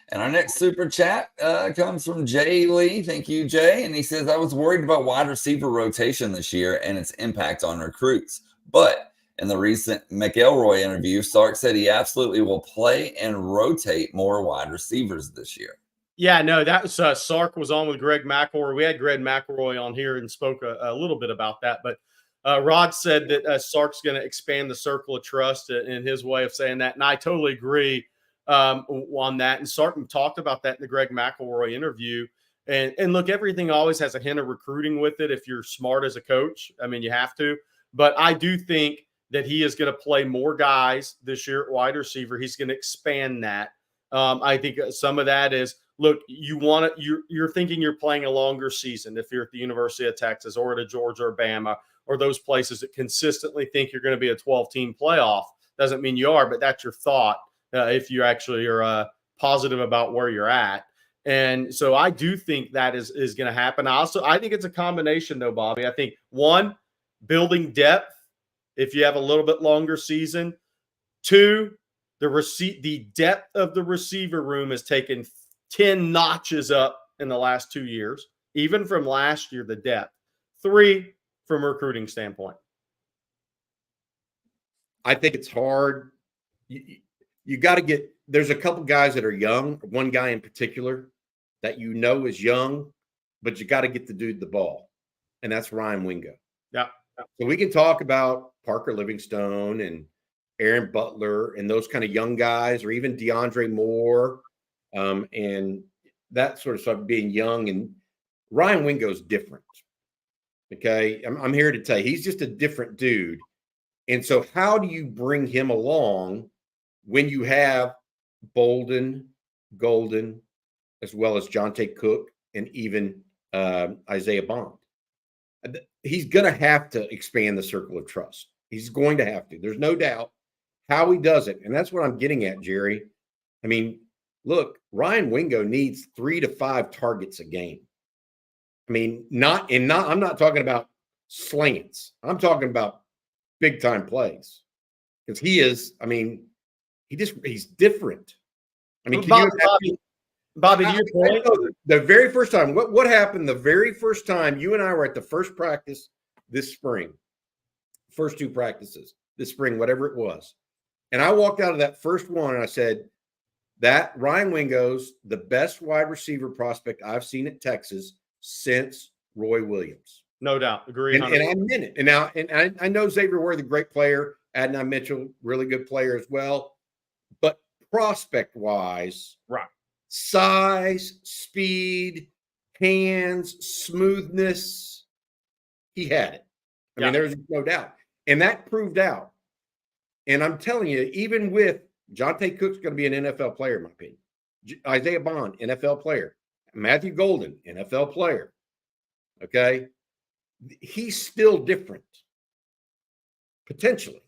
And our next super chat comes from Jay Lee. Thank you, Jay. And he says, I was worried about wide receiver rotation this year and its impact on recruits. But in the recent McElroy interview, Sark said he absolutely will play and rotate more wide receivers this year. Yeah, no, that was Sark was on with Greg McElroy. We had Greg McElroy on here and spoke a little bit about that. But Rod said that Sark's going to expand the circle of trust in his way of saying that. And I totally agree on that. And Sark talked about that in the Greg McElroy interview. And look, everything always has a hint of recruiting with it if you're smart as a coach. I mean, you have to. But I do think that he is going to play more guys this year at wide receiver. He's going to expand that. I think some of that is, look, you're thinking you're playing a longer season if you're at the University of Texas or at a Georgia or Bama or those places that consistently think you're going to be a 12-team playoff. Doesn't mean you are, but that's your thought if you actually are positive about where you're at. And so I do think that is going to happen. I think it's a combination, though, Bobby. I think, one, building depth if you have a little bit longer season. 2, the depth of the receiver room has taken 10 notches up in the last 2 years, even from last year, the depth. 3, from a recruiting standpoint. I think it's hard. You got to get – there's a couple guys that are young, one guy in particular that you know is young, but you got to get the dude the ball, and that's Ryan Wingo. Yeah. So we can talk about Parker Livingstone and Aaron Butler and those kind of young guys, or even DeAndre Moore and that sort of stuff, being young. And Ryan Wingo's different. Okay. I'm here to tell you, he's just a different dude. And so how do you bring him along when you have Bolden, Golden, as well as Jonte Cook and even Isaiah Bond? He's going to have to expand the circle of trust. He's going to have to. There's no doubt how he does it. And that's what I'm getting at, Jerry. I mean, look, Ryan Wingo needs 3 to 5 targets a game. I mean, I'm not talking about slants. I'm talking about big time plays. Because he's different. I mean, Bobby, to your point, the very first time, what happened the very first time you and I were at the first practice this spring, first 2 practices? this spring, whatever it was. And I walked out of that first one and I said, that Ryan Wingo's the best wide receiver prospect I've seen at Texas since Roy Williams. No doubt. Agree. And I meant it. And now, and I know Xavier Worthy, the great player, Adnan Mitchell, really good player as well. But prospect-wise, right, size, speed, hands, smoothness, he had it. I mean, there's no doubt. And that proved out. And I'm telling you, even with Jonte Cook's going to be an NFL player, in my opinion. Isaiah Bond, NFL player. Matthew Golden, NFL player. Okay? He's still different, potentially.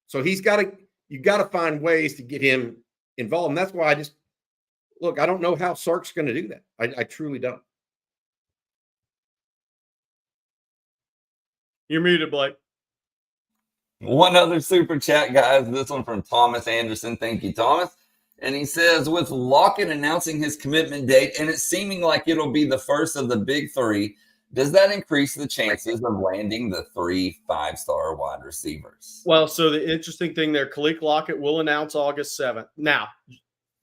So you got to find ways to get him involved. And that's why I don't know how Sark's going to do that. I truly don't. You're muted, Blake. One other super chat, guys. This one from Thomas Anderson. Thank you, Thomas. And he says, with Lockett announcing his commitment date and it seeming like it'll be the first of the big three, does that increase the chances of landing the 3 5-star wide receivers? Well, so the interesting thing there, Khalil Lockett will announce August 7th. Now,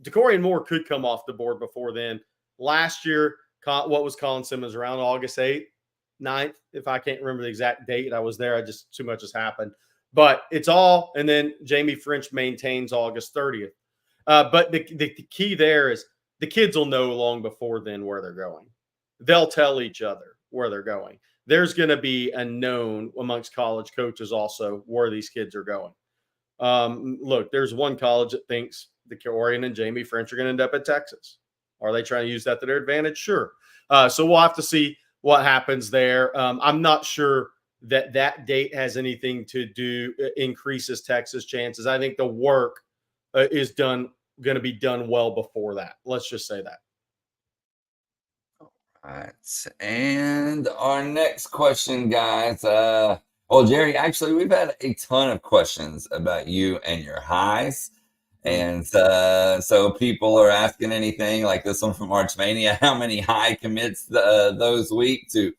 DeCorian Moore could come off the board before then. Last year, what was Colin Simmons, around August 8th, 9th? If I can't remember the exact date, I was there. Too much has happened. But it's all, and then Jamie French maintains August 30th. But the key there is the kids will know long before then where they're going. They'll tell each other where they're going. There's going to be a known amongst college coaches also where these kids are going. Look, there's one college that thinks DeCorian and Jamie French are going to end up at Texas. Are they trying to use that to their advantage? Sure. So we'll have to see what happens there. I'm not sure that date has anything to do increases Texas chances. I think the work is going to be done well before that. Let's just say that. All right. And our next question, guys. Jerry, actually, we've had a ton of questions about you and your highs. And so people are asking anything like this one from Archmania, how many high commits those week to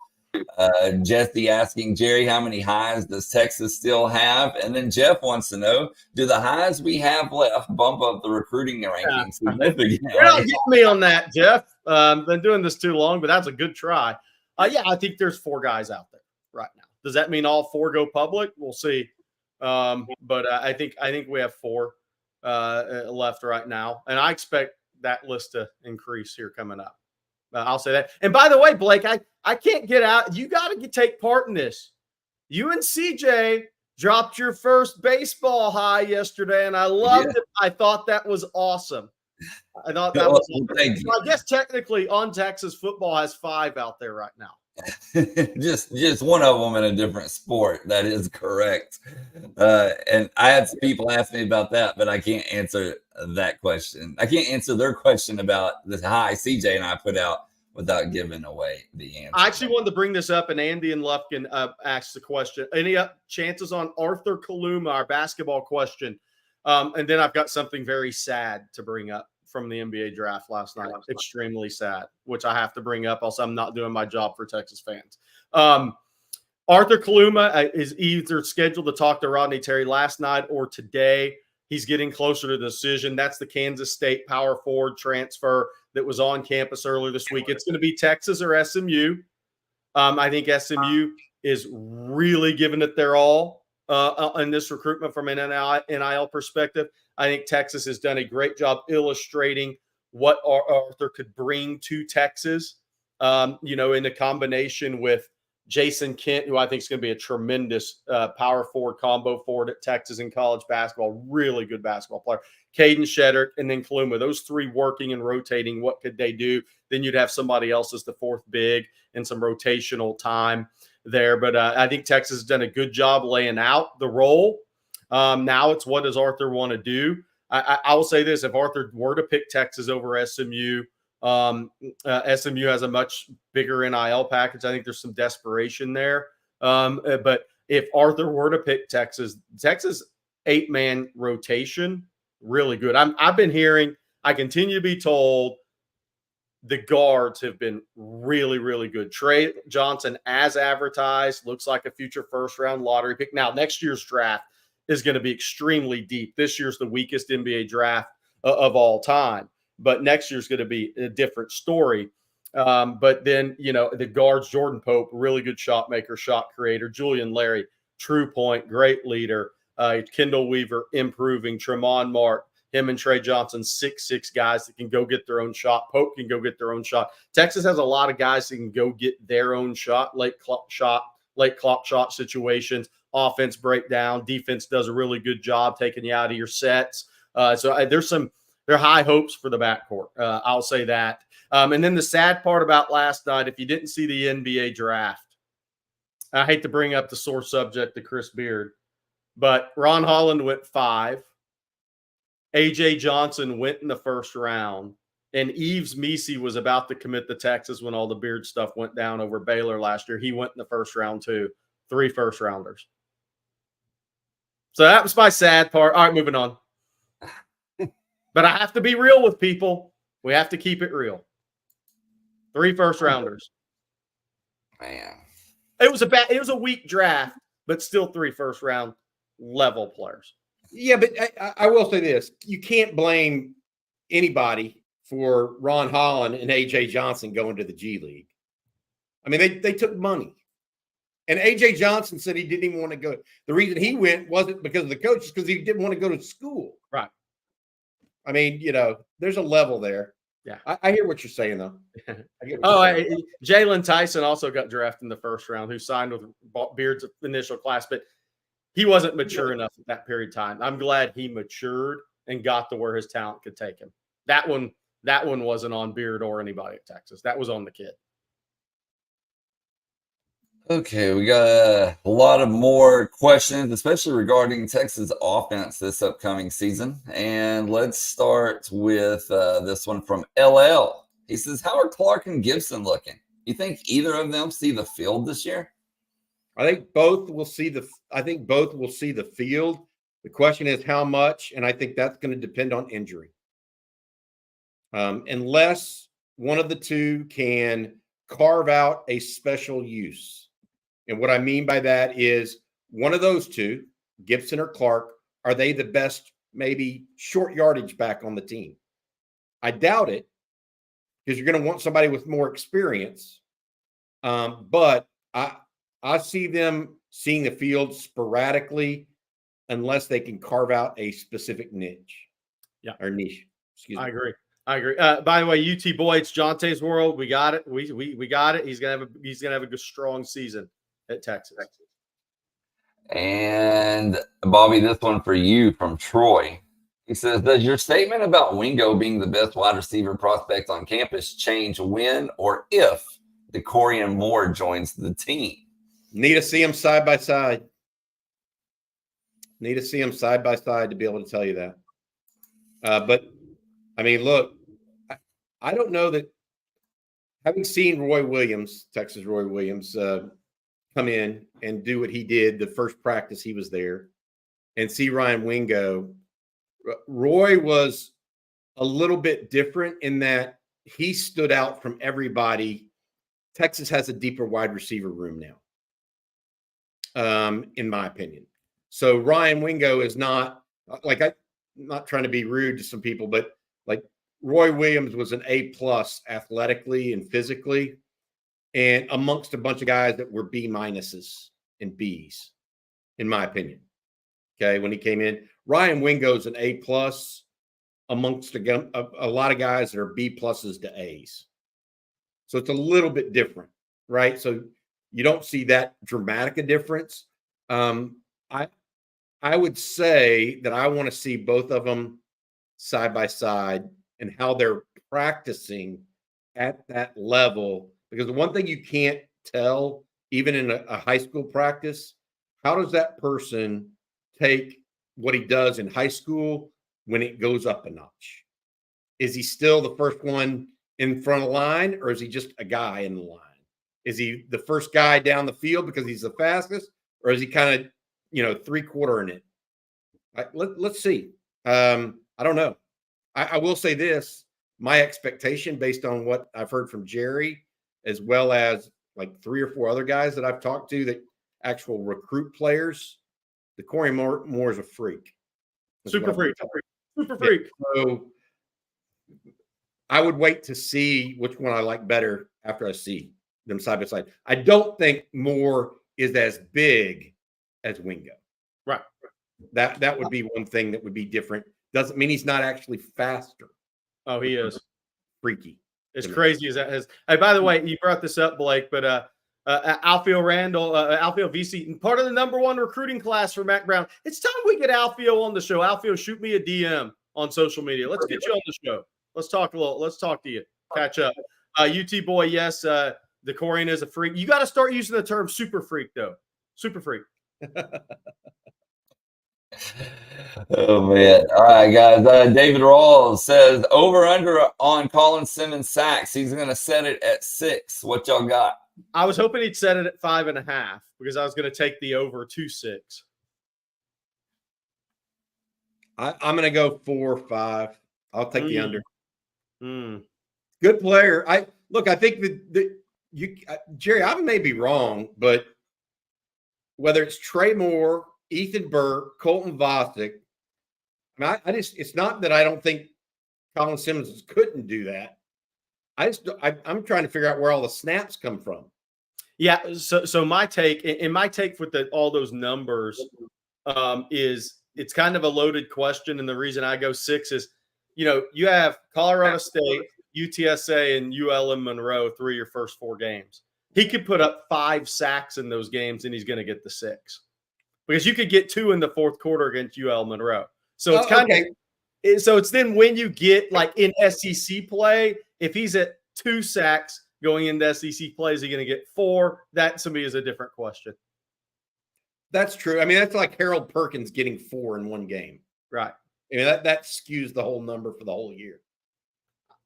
Jesse asking Jerry, how many highs does Texas still have? And then Jeff wants to know, do the highs we have left bump up the recruiting rankings significantly? You're not getting me on that, Jeff. Been doing this too long, but that's a good try. I think there's 4 guys out there right now. Does that mean all 4 go public? We'll see. But I think we have 4 left right now, and I expect that list to increase here coming up. I'll say that. And by the way, Blake, I can't get out. You got to take part in this. You and CJ dropped your first baseball high yesterday, and I loved it. I thought that was awesome. I thought that was awesome. So I guess technically on Texas football has 5 out there right now. just one of them in a different sport. That is correct. And I had some people ask me about that, but I can't answer that question. I can't answer their question about the high CJ and I put out without giving away the answer. I actually wanted to bring this up, and Andy and Lufkin asked the question. Any chances on Arthur Kaluma, our basketball question? And then I've got something very sad to bring up from the NBA draft last night. Extremely sad, which I have to bring up. Also, I'm not doing my job for Texas fans. Arthur Kaluma is either scheduled to talk to Rodney Terry last night or today. He's getting closer to the decision. That's the Kansas State power forward transfer that was on campus earlier this week. It's going to be Texas or SMU. I think SMU is really giving it their all in this recruitment from an NIL perspective. I think Texas has done a great job illustrating what Arthur could bring to Texas, in a combination with Jason Kent, who I think is going to be a tremendous power forward, combo forward at Texas in college basketball. Really good basketball player. Caden Shedrick and then Kaluma. Those 3 working and rotating. What could they do? Then you'd have somebody else as the 4th big and some rotational time there. But I think Texas has done a good job laying out the role. Now it's what does Arthur want to do? I will say this. If Arthur were to pick Texas over SMU, SMU has a much bigger NIL package. I think there's some desperation there. But if Arthur were to pick Texas 8-man rotation, really good. I've been hearing, I continue to be told the guards have been really, really good. Trey Johnson, as advertised, looks like a future first-round lottery pick. Now, next year's draft is going to be extremely deep. This year's the weakest NBA draft of all time, but next year's going to be a different story. But then, the guards, Jordan Pope, really good shot maker, shot creator. Julian Larry, true point, great leader. Kendall Weaver, improving. Tremont Mark, him and Trey Johnson, 6'6" guys that can go get their own shot. Pope can go get their own shot. Texas has a lot of guys that can go get their own shot, late clock shot situations, offense breakdown. Defense does a really good job taking you out of your sets. So there are high hopes for the backcourt. I'll say that. And then the sad part about last night, if you didn't see the NBA draft, I hate to bring up the sore subject to Chris Beard, but Ron Holland went 5. AJ Johnson went in the first round, and Yves Messi was about to commit to Texas when all the Beard stuff went down over Baylor last year. He went in the first round too. 3 first-rounders. So that was my sad part. All right, moving on. But I have to be real with people. We have to keep it real. 3 first-rounders. Man. It was a weak draft, but still 3 first-round level players. Yeah, but I will say this. You can't blame anybody for Ron Holland and A.J. Johnson going to the G League. I mean, they took money. And A.J. Johnson said he didn't even want to go. The reason he went wasn't because of the coaches, because he didn't want to go to school. Right. I mean, there's a level there. Yeah. I hear what you're saying, though. Jalen Tyson also got drafted in the first round, who signed with Beard's initial class, but he wasn't mature enough at that period of time. I'm glad he matured and got to where his talent could take him. That one wasn't on Beard or anybody at Texas. That was on the kid. Okay, we got a lot of more questions, especially regarding Texas offense this upcoming season. And let's start with this one from LL. He says, how are Clark and Gibson looking? You think either of them see the field this year? I think both will see the field. The question is how much, and I think that's going to depend on injury. Unless one of the two can carve out a special use. And what I mean by that is one of those two, Gibson or Clark, are they the best, maybe short yardage back on the team? I doubt it, because you're going to want somebody with more experience. But I see them seeing the field sporadically unless they can carve out a specific niche. Yeah. Or niche. Excuse me. I agree. By the way, UT boy, it's Jonte's world. We got it. We got it. He's gonna have a good, strong season at Texas. And Bobby, this one for you from Troy. He says, does your statement about Wingo being the best wide receiver prospect on campus change when or if DeCorian Moore joins the team? Need to see them side by side. Need to see them side by side to be able to tell you that. But, I mean, look, I don't know that having seen Texas Roy Williams, come in and do what he did the first practice he was there, and see Ryan Wingo, Roy was a little bit different in that he stood out from everybody. Texas has a deeper wide receiver room now, in my opinion. So Ryan Wingo is not like, I'm not trying to be rude to some people, but like Roy Williams was an A+ athletically and physically, and amongst a bunch of guys that were B- and Bs, in my opinion. Okay, when he came in, Ryan Wingo's an A+ amongst a lot of guys that are B+ to A's. So it's a little bit different, right? So you don't see that dramatic a difference. I would say that I want to see both of them side by side and how they're practicing at that level. Because the one thing you can't tell, even in a high school practice, how does that person take what he does in high school when it goes up a notch? Is he still the first one in front of the line, or is he just a guy in the line? Is he the first guy down the field because he's the fastest, or is he kind of, three-quarter in it? Let's see. I don't know. I will say this. My expectation, based on what I've heard from Jerry, as well as like 3 or 4 other guys that I've talked to, that actual recruit players, The Corey Moore is a freak. Super freak. So I would wait to see which one I like better after I see them side by side. I don't think Moore is as big as Wingo. Right. That would be one thing that would be different. Doesn't mean he's not actually faster. Oh, he is. Freaky. As crazy as that is. Hey, by the way, you brought this up, Blake, but Alfio Randall, Alfio VC, and part of the #1 recruiting class for Mac Brown. It's time we get Alfio on the show. Alfio, shoot me a DM on social media. Let's get you on the show. Let's talk a little. Let's talk to you. Catch up. UT boy, yes, the Corian is a freak. You got to start using the term super freak, though. Super freak. Oh man! All right, guys. David Rawls says over under on Colin Simmons sacks. He's going to set it at 6. What y'all got? I was hoping he'd set it at 5.5 because I was going to take the over 2.6. I'm going to go 4 or 5. I'll take the under. Good player. I think that you, Jerry, I may be wrong, but whether it's Trey Moore, Ethan Burke, Colton Vosick, it's not that I don't think Colin Simmons couldn't do that. I'm trying to figure out where all the snaps come from. Yeah. So my take with all those numbers is it's kind of a loaded question. And the reason I go 6 is, you have Colorado State, UTSA, and ULM Monroe through your first 4 games. He could put up 5 sacks in those games and he's going to get the 6 because you could get 2 in the fourth quarter against UL Monroe. So it's it's then when you get like in SEC play, if he's at 2 sacks going into SEC play, is he going to get 4? That to me is a different question. That's true. I mean, that's like Harold Perkins getting 4 in one game. Right. I mean, that skews the whole number for the whole year.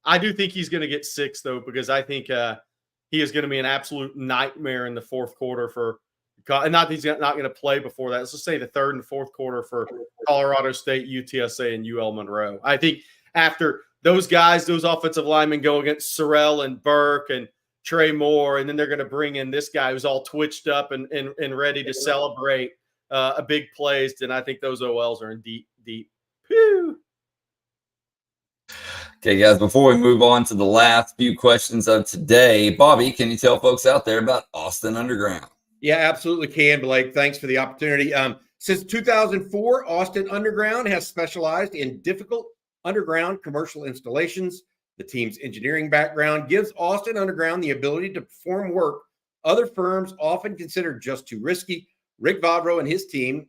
I do think he's going to get 6, though, because I think he is going to be an absolute nightmare in the fourth quarter for – and not that he's not going to play before that. Let's just say the third and fourth quarter for Colorado State, UTSA, and UL Monroe. I think after those guys, those offensive linemen go against Sorrell and Burke and Trey Moore, and then they're going to bring in this guy who's all twitched up and ready to celebrate a big plays, and I think those OLs are in deep. Whew. Okay, guys, before we move on to the last few questions of today, Bobby, can you tell folks out there about Austin Underground? Yeah, absolutely can, Blake. Thanks for the opportunity. Since 2004, Austin Underground has specialized in difficult underground commercial installations. The team's engineering background gives Austin Underground the ability to perform work other firms often consider just too risky. Rick Vavro and his team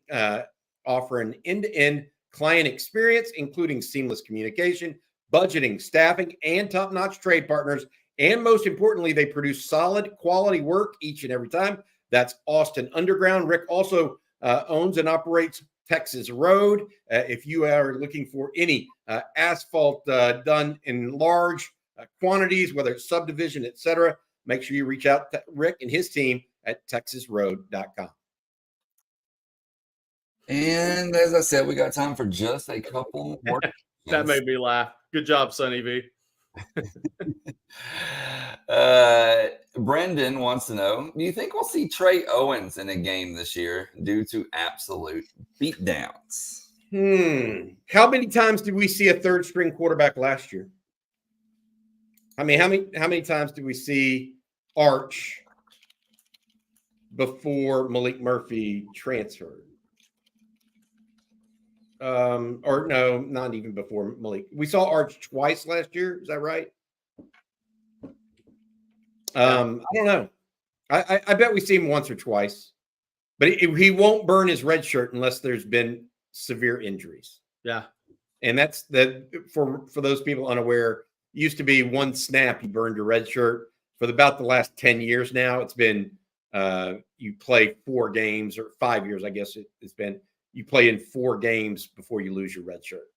offer an end-to-end client experience, including seamless communication, budgeting, staffing, and top-notch trade partners. And most importantly, they produce solid quality work each and every time. That's Austin Underground. Rick also owns and operates Texas Road. If you are looking for any asphalt done in large quantities, whether it's subdivision, etc., make sure you reach out to Rick and his team at texasroad.com. And as I said, we got time for just a couple more. That made me laugh. Good job, Sonny V. Brendan wants to know, do you think we'll see Trey Owens in a game this year due to absolute beatdowns? How many times did we see a third string quarterback last year? How many times did we see Arch before Malik Murphy transferred? Or no, not even before Malik. We saw Arch twice last year. Is that right? I don't know. I bet we see him once or twice, but he won't burn his red shirt unless there's been severe injuries. Yeah. And that's for those people unaware, used to be one snap, you burned your red shirt. For about the last 10 years now, it's been you play 4 games, or 5 years, I guess it's been. You play in 4 games before you lose your red shirt.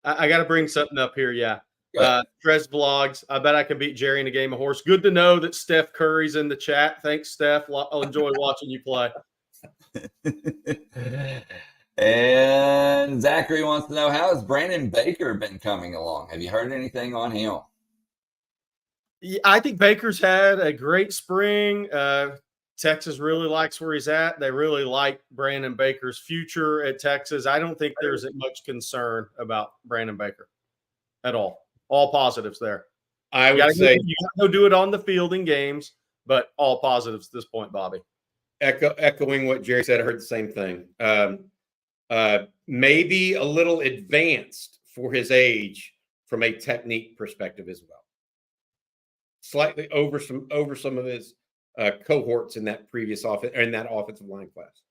I got to bring something up here. Yeah. Trez Vlogs. I bet I can beat Jerry in a game of horse. Good to know that Steph Curry's in the chat. Thanks, Steph. I'll enjoy watching you play. And Zachary wants to know, how has Brandon Baker been coming along? Have you heard anything on him? Yeah, I think Baker's had a great spring. Texas really likes where he's at. They really like Brandon Baker's future at Texas. I don't think there's much concern about Brandon Baker at all. All positives there. I would say you gotta go do it on the field in games, but all positives at this point, Bobby. Echoing what Jerry said, I heard the same thing. Maybe a little advanced for his age from a technique perspective as well. Slightly over some of his cohorts in that previous offensive line class.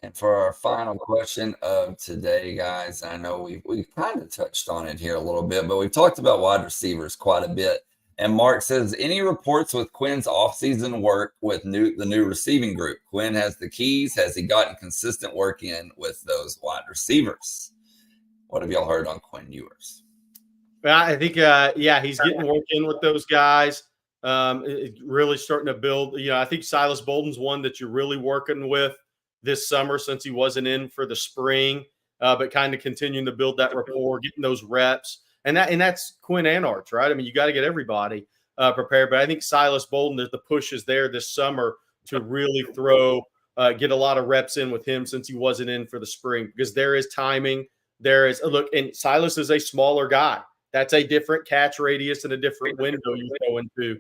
And for our final question of today, guys, I know we've kind of touched on it here a little bit, but we've talked about wide receivers quite a bit. And Mark says, any reports with Quinn's offseason work with the new receiving group? Quinn has the keys. Has he gotten consistent work in with those wide receivers? What have y'all heard on Quinn Ewers? I think, he's getting work in with those guys. Really starting to build. I think Silas Bolden's one that you're really working with this summer since he wasn't in for the spring, but kind of continuing to build that rapport, getting those reps. And that's Quinn and Arch, right? I mean, you got to get everybody prepared. But I think Silas Bolden, the push is there this summer to really get a lot of reps in with him since he wasn't in for the spring, because there is timing. There is and Silas is a smaller guy. That's a different catch radius and a different window you go into.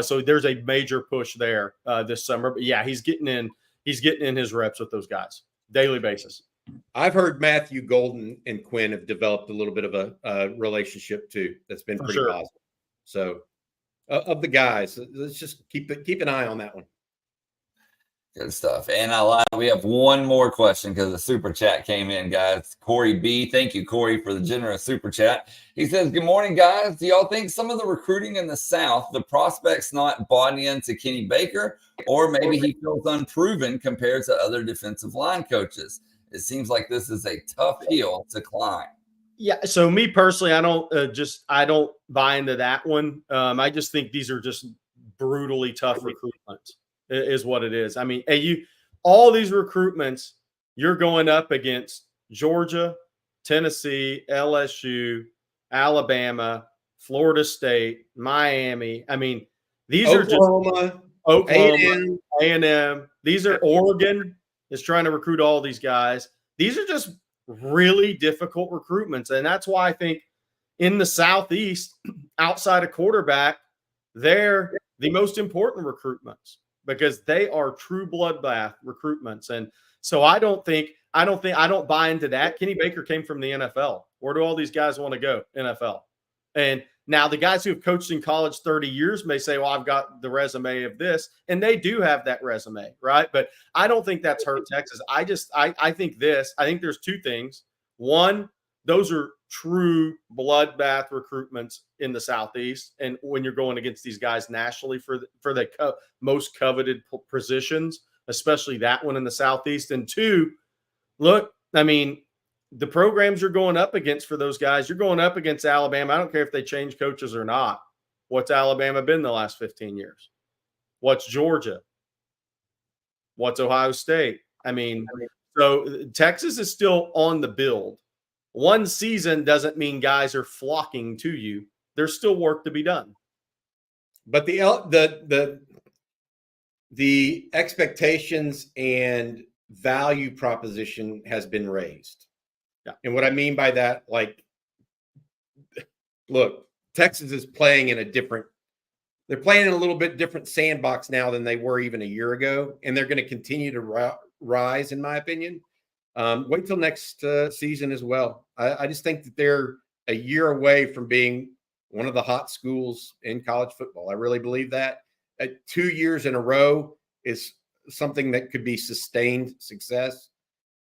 So there's a major push there this summer. But yeah, he's getting in his reps with those guys daily basis. I've heard Matthew Golden and Quinn have developed a little bit of a relationship too. That's been pretty positive. So of the guys, let's just keep an eye on that one. Good stuff. And I lied. We have one more question because the super chat came in, guys. Corey B. Thank you, Corey, for the generous super chat. He says, good morning, guys. Do y'all think some of the recruiting in the South, the prospects not bought into Kenny Baker, or maybe he feels unproven compared to other defensive line coaches? It seems like this is a tough hill to climb. Yeah. So me personally, I don't buy into that one. I just think these are just brutally tough recruitments. Is what it is. I mean, all these recruitments, you're going up against Georgia, Tennessee, LSU, Alabama, Florida State, Miami. I mean, these are just Oklahoma, A&M. These are Oregon is trying to recruit all these guys. These are just really difficult recruitments. And that's why I think in the Southeast, outside of quarterback, they're the most important recruitments, because they are true bloodbath recruitments. And so I don't buy into that. Kenny Baker came from the NFL. Where do all these guys want to go? NFL. And now the guys who have coached in college 30 years may say, well, I've got the resume of this. And they do have that resume, right? But I don't think that's hurt Texas. I think there's two things. One, those are true bloodbath recruitments in the Southeast. And when you're going against these guys nationally for the most coveted positions, especially that one in the Southeast. And two, look, I mean, the programs you're going up against for those guys, you're going up against Alabama. I don't care if they change coaches or not. What's Alabama been the last 15 years? What's Georgia? What's Ohio State? I mean, so Texas is still on the build. One season doesn't mean guys are flocking to you. There's still work to be done. But the expectations and value proposition has been raised. Yeah. And what I mean by that, like, look, Texas is playing they're playing in a little bit different sandbox now than they were even a year ago. And they're going to continue to rise, in my opinion. Wait till next season as well. I just think that they're a year away from being one of the hot schools in college football. I really believe that. 2 years in a row is something that could be sustained success.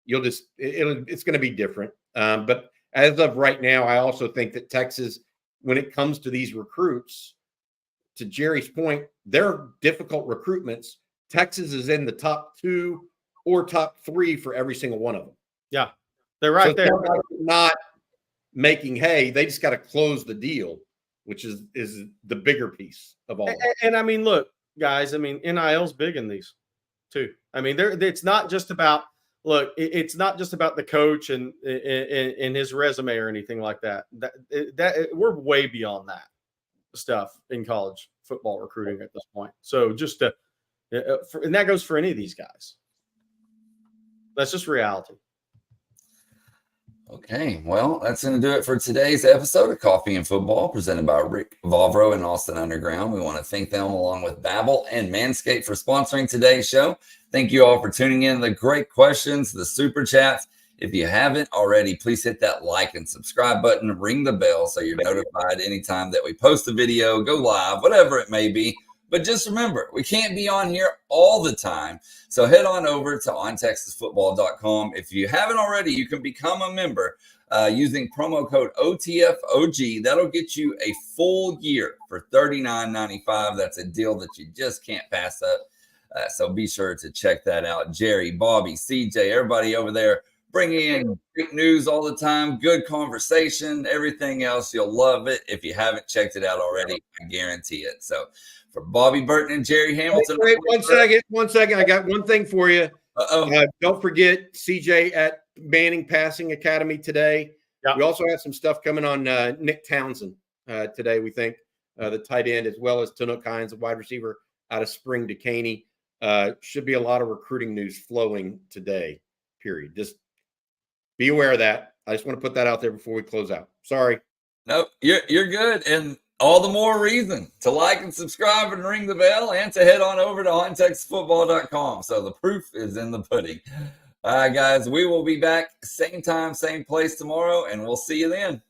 It's going to be different. But as of right now, I also think that Texas, when it comes to these recruits, to Jerry's point, they're difficult recruitments. Texas is in the top 2 or top 3 for every single one of them. Yeah, they're right there. They're not making hay. They just got to close the deal, which is the bigger piece of all. And I mean, look, guys, I mean, NIL's big in these too. I mean, it's not just about it's not just about the coach and his resume or anything like that. That we're way beyond that stuff in college football recruiting at this point. So just to And that goes for any of these guys. That's just reality. Okay, well, that's going to do it for today's episode of Coffee and Football, presented by Rick Vavro and Austin Underground. We want to thank them, along with Babbel and Manscaped, for sponsoring today's show. Thank you all for tuning in. The great questions, the super chats. If you haven't already, please hit that like and subscribe button, ring the bell so you're notified anytime that we post a video, go live, whatever it may be. But just remember, we can't be on here all the time. So head on over to ontexasfootball.com. If you haven't already, you can become a member using promo code OTFOG. That'll get you a full year for $39.95. That's a deal that you just can't pass up. So be sure to check that out. Jerry, Bobby, CJ, everybody over there bringing in great news all the time, good conversation, everything else. You'll love it. If you haven't checked it out already, I guarantee it. So for Bobby Burton and Jerry Hamilton. Wait, 1 second. I got one thing for you. Don't forget CJ at Manning Passing Academy today. Yep. We also have some stuff coming on Nick Townsend today, we think, the tight end, as well as Tanook Hines, a wide receiver out of Spring Decaney. Should be a lot of recruiting news flowing today, period. Just be aware of that. I just want to put that out there before we close out. Sorry. No, you're good. And all the more reason to like and subscribe and ring the bell, and to head on over to ontexasfootball.com. So the proof is in the pudding. All right, guys, we will be back same time, same place tomorrow, and we'll see you then.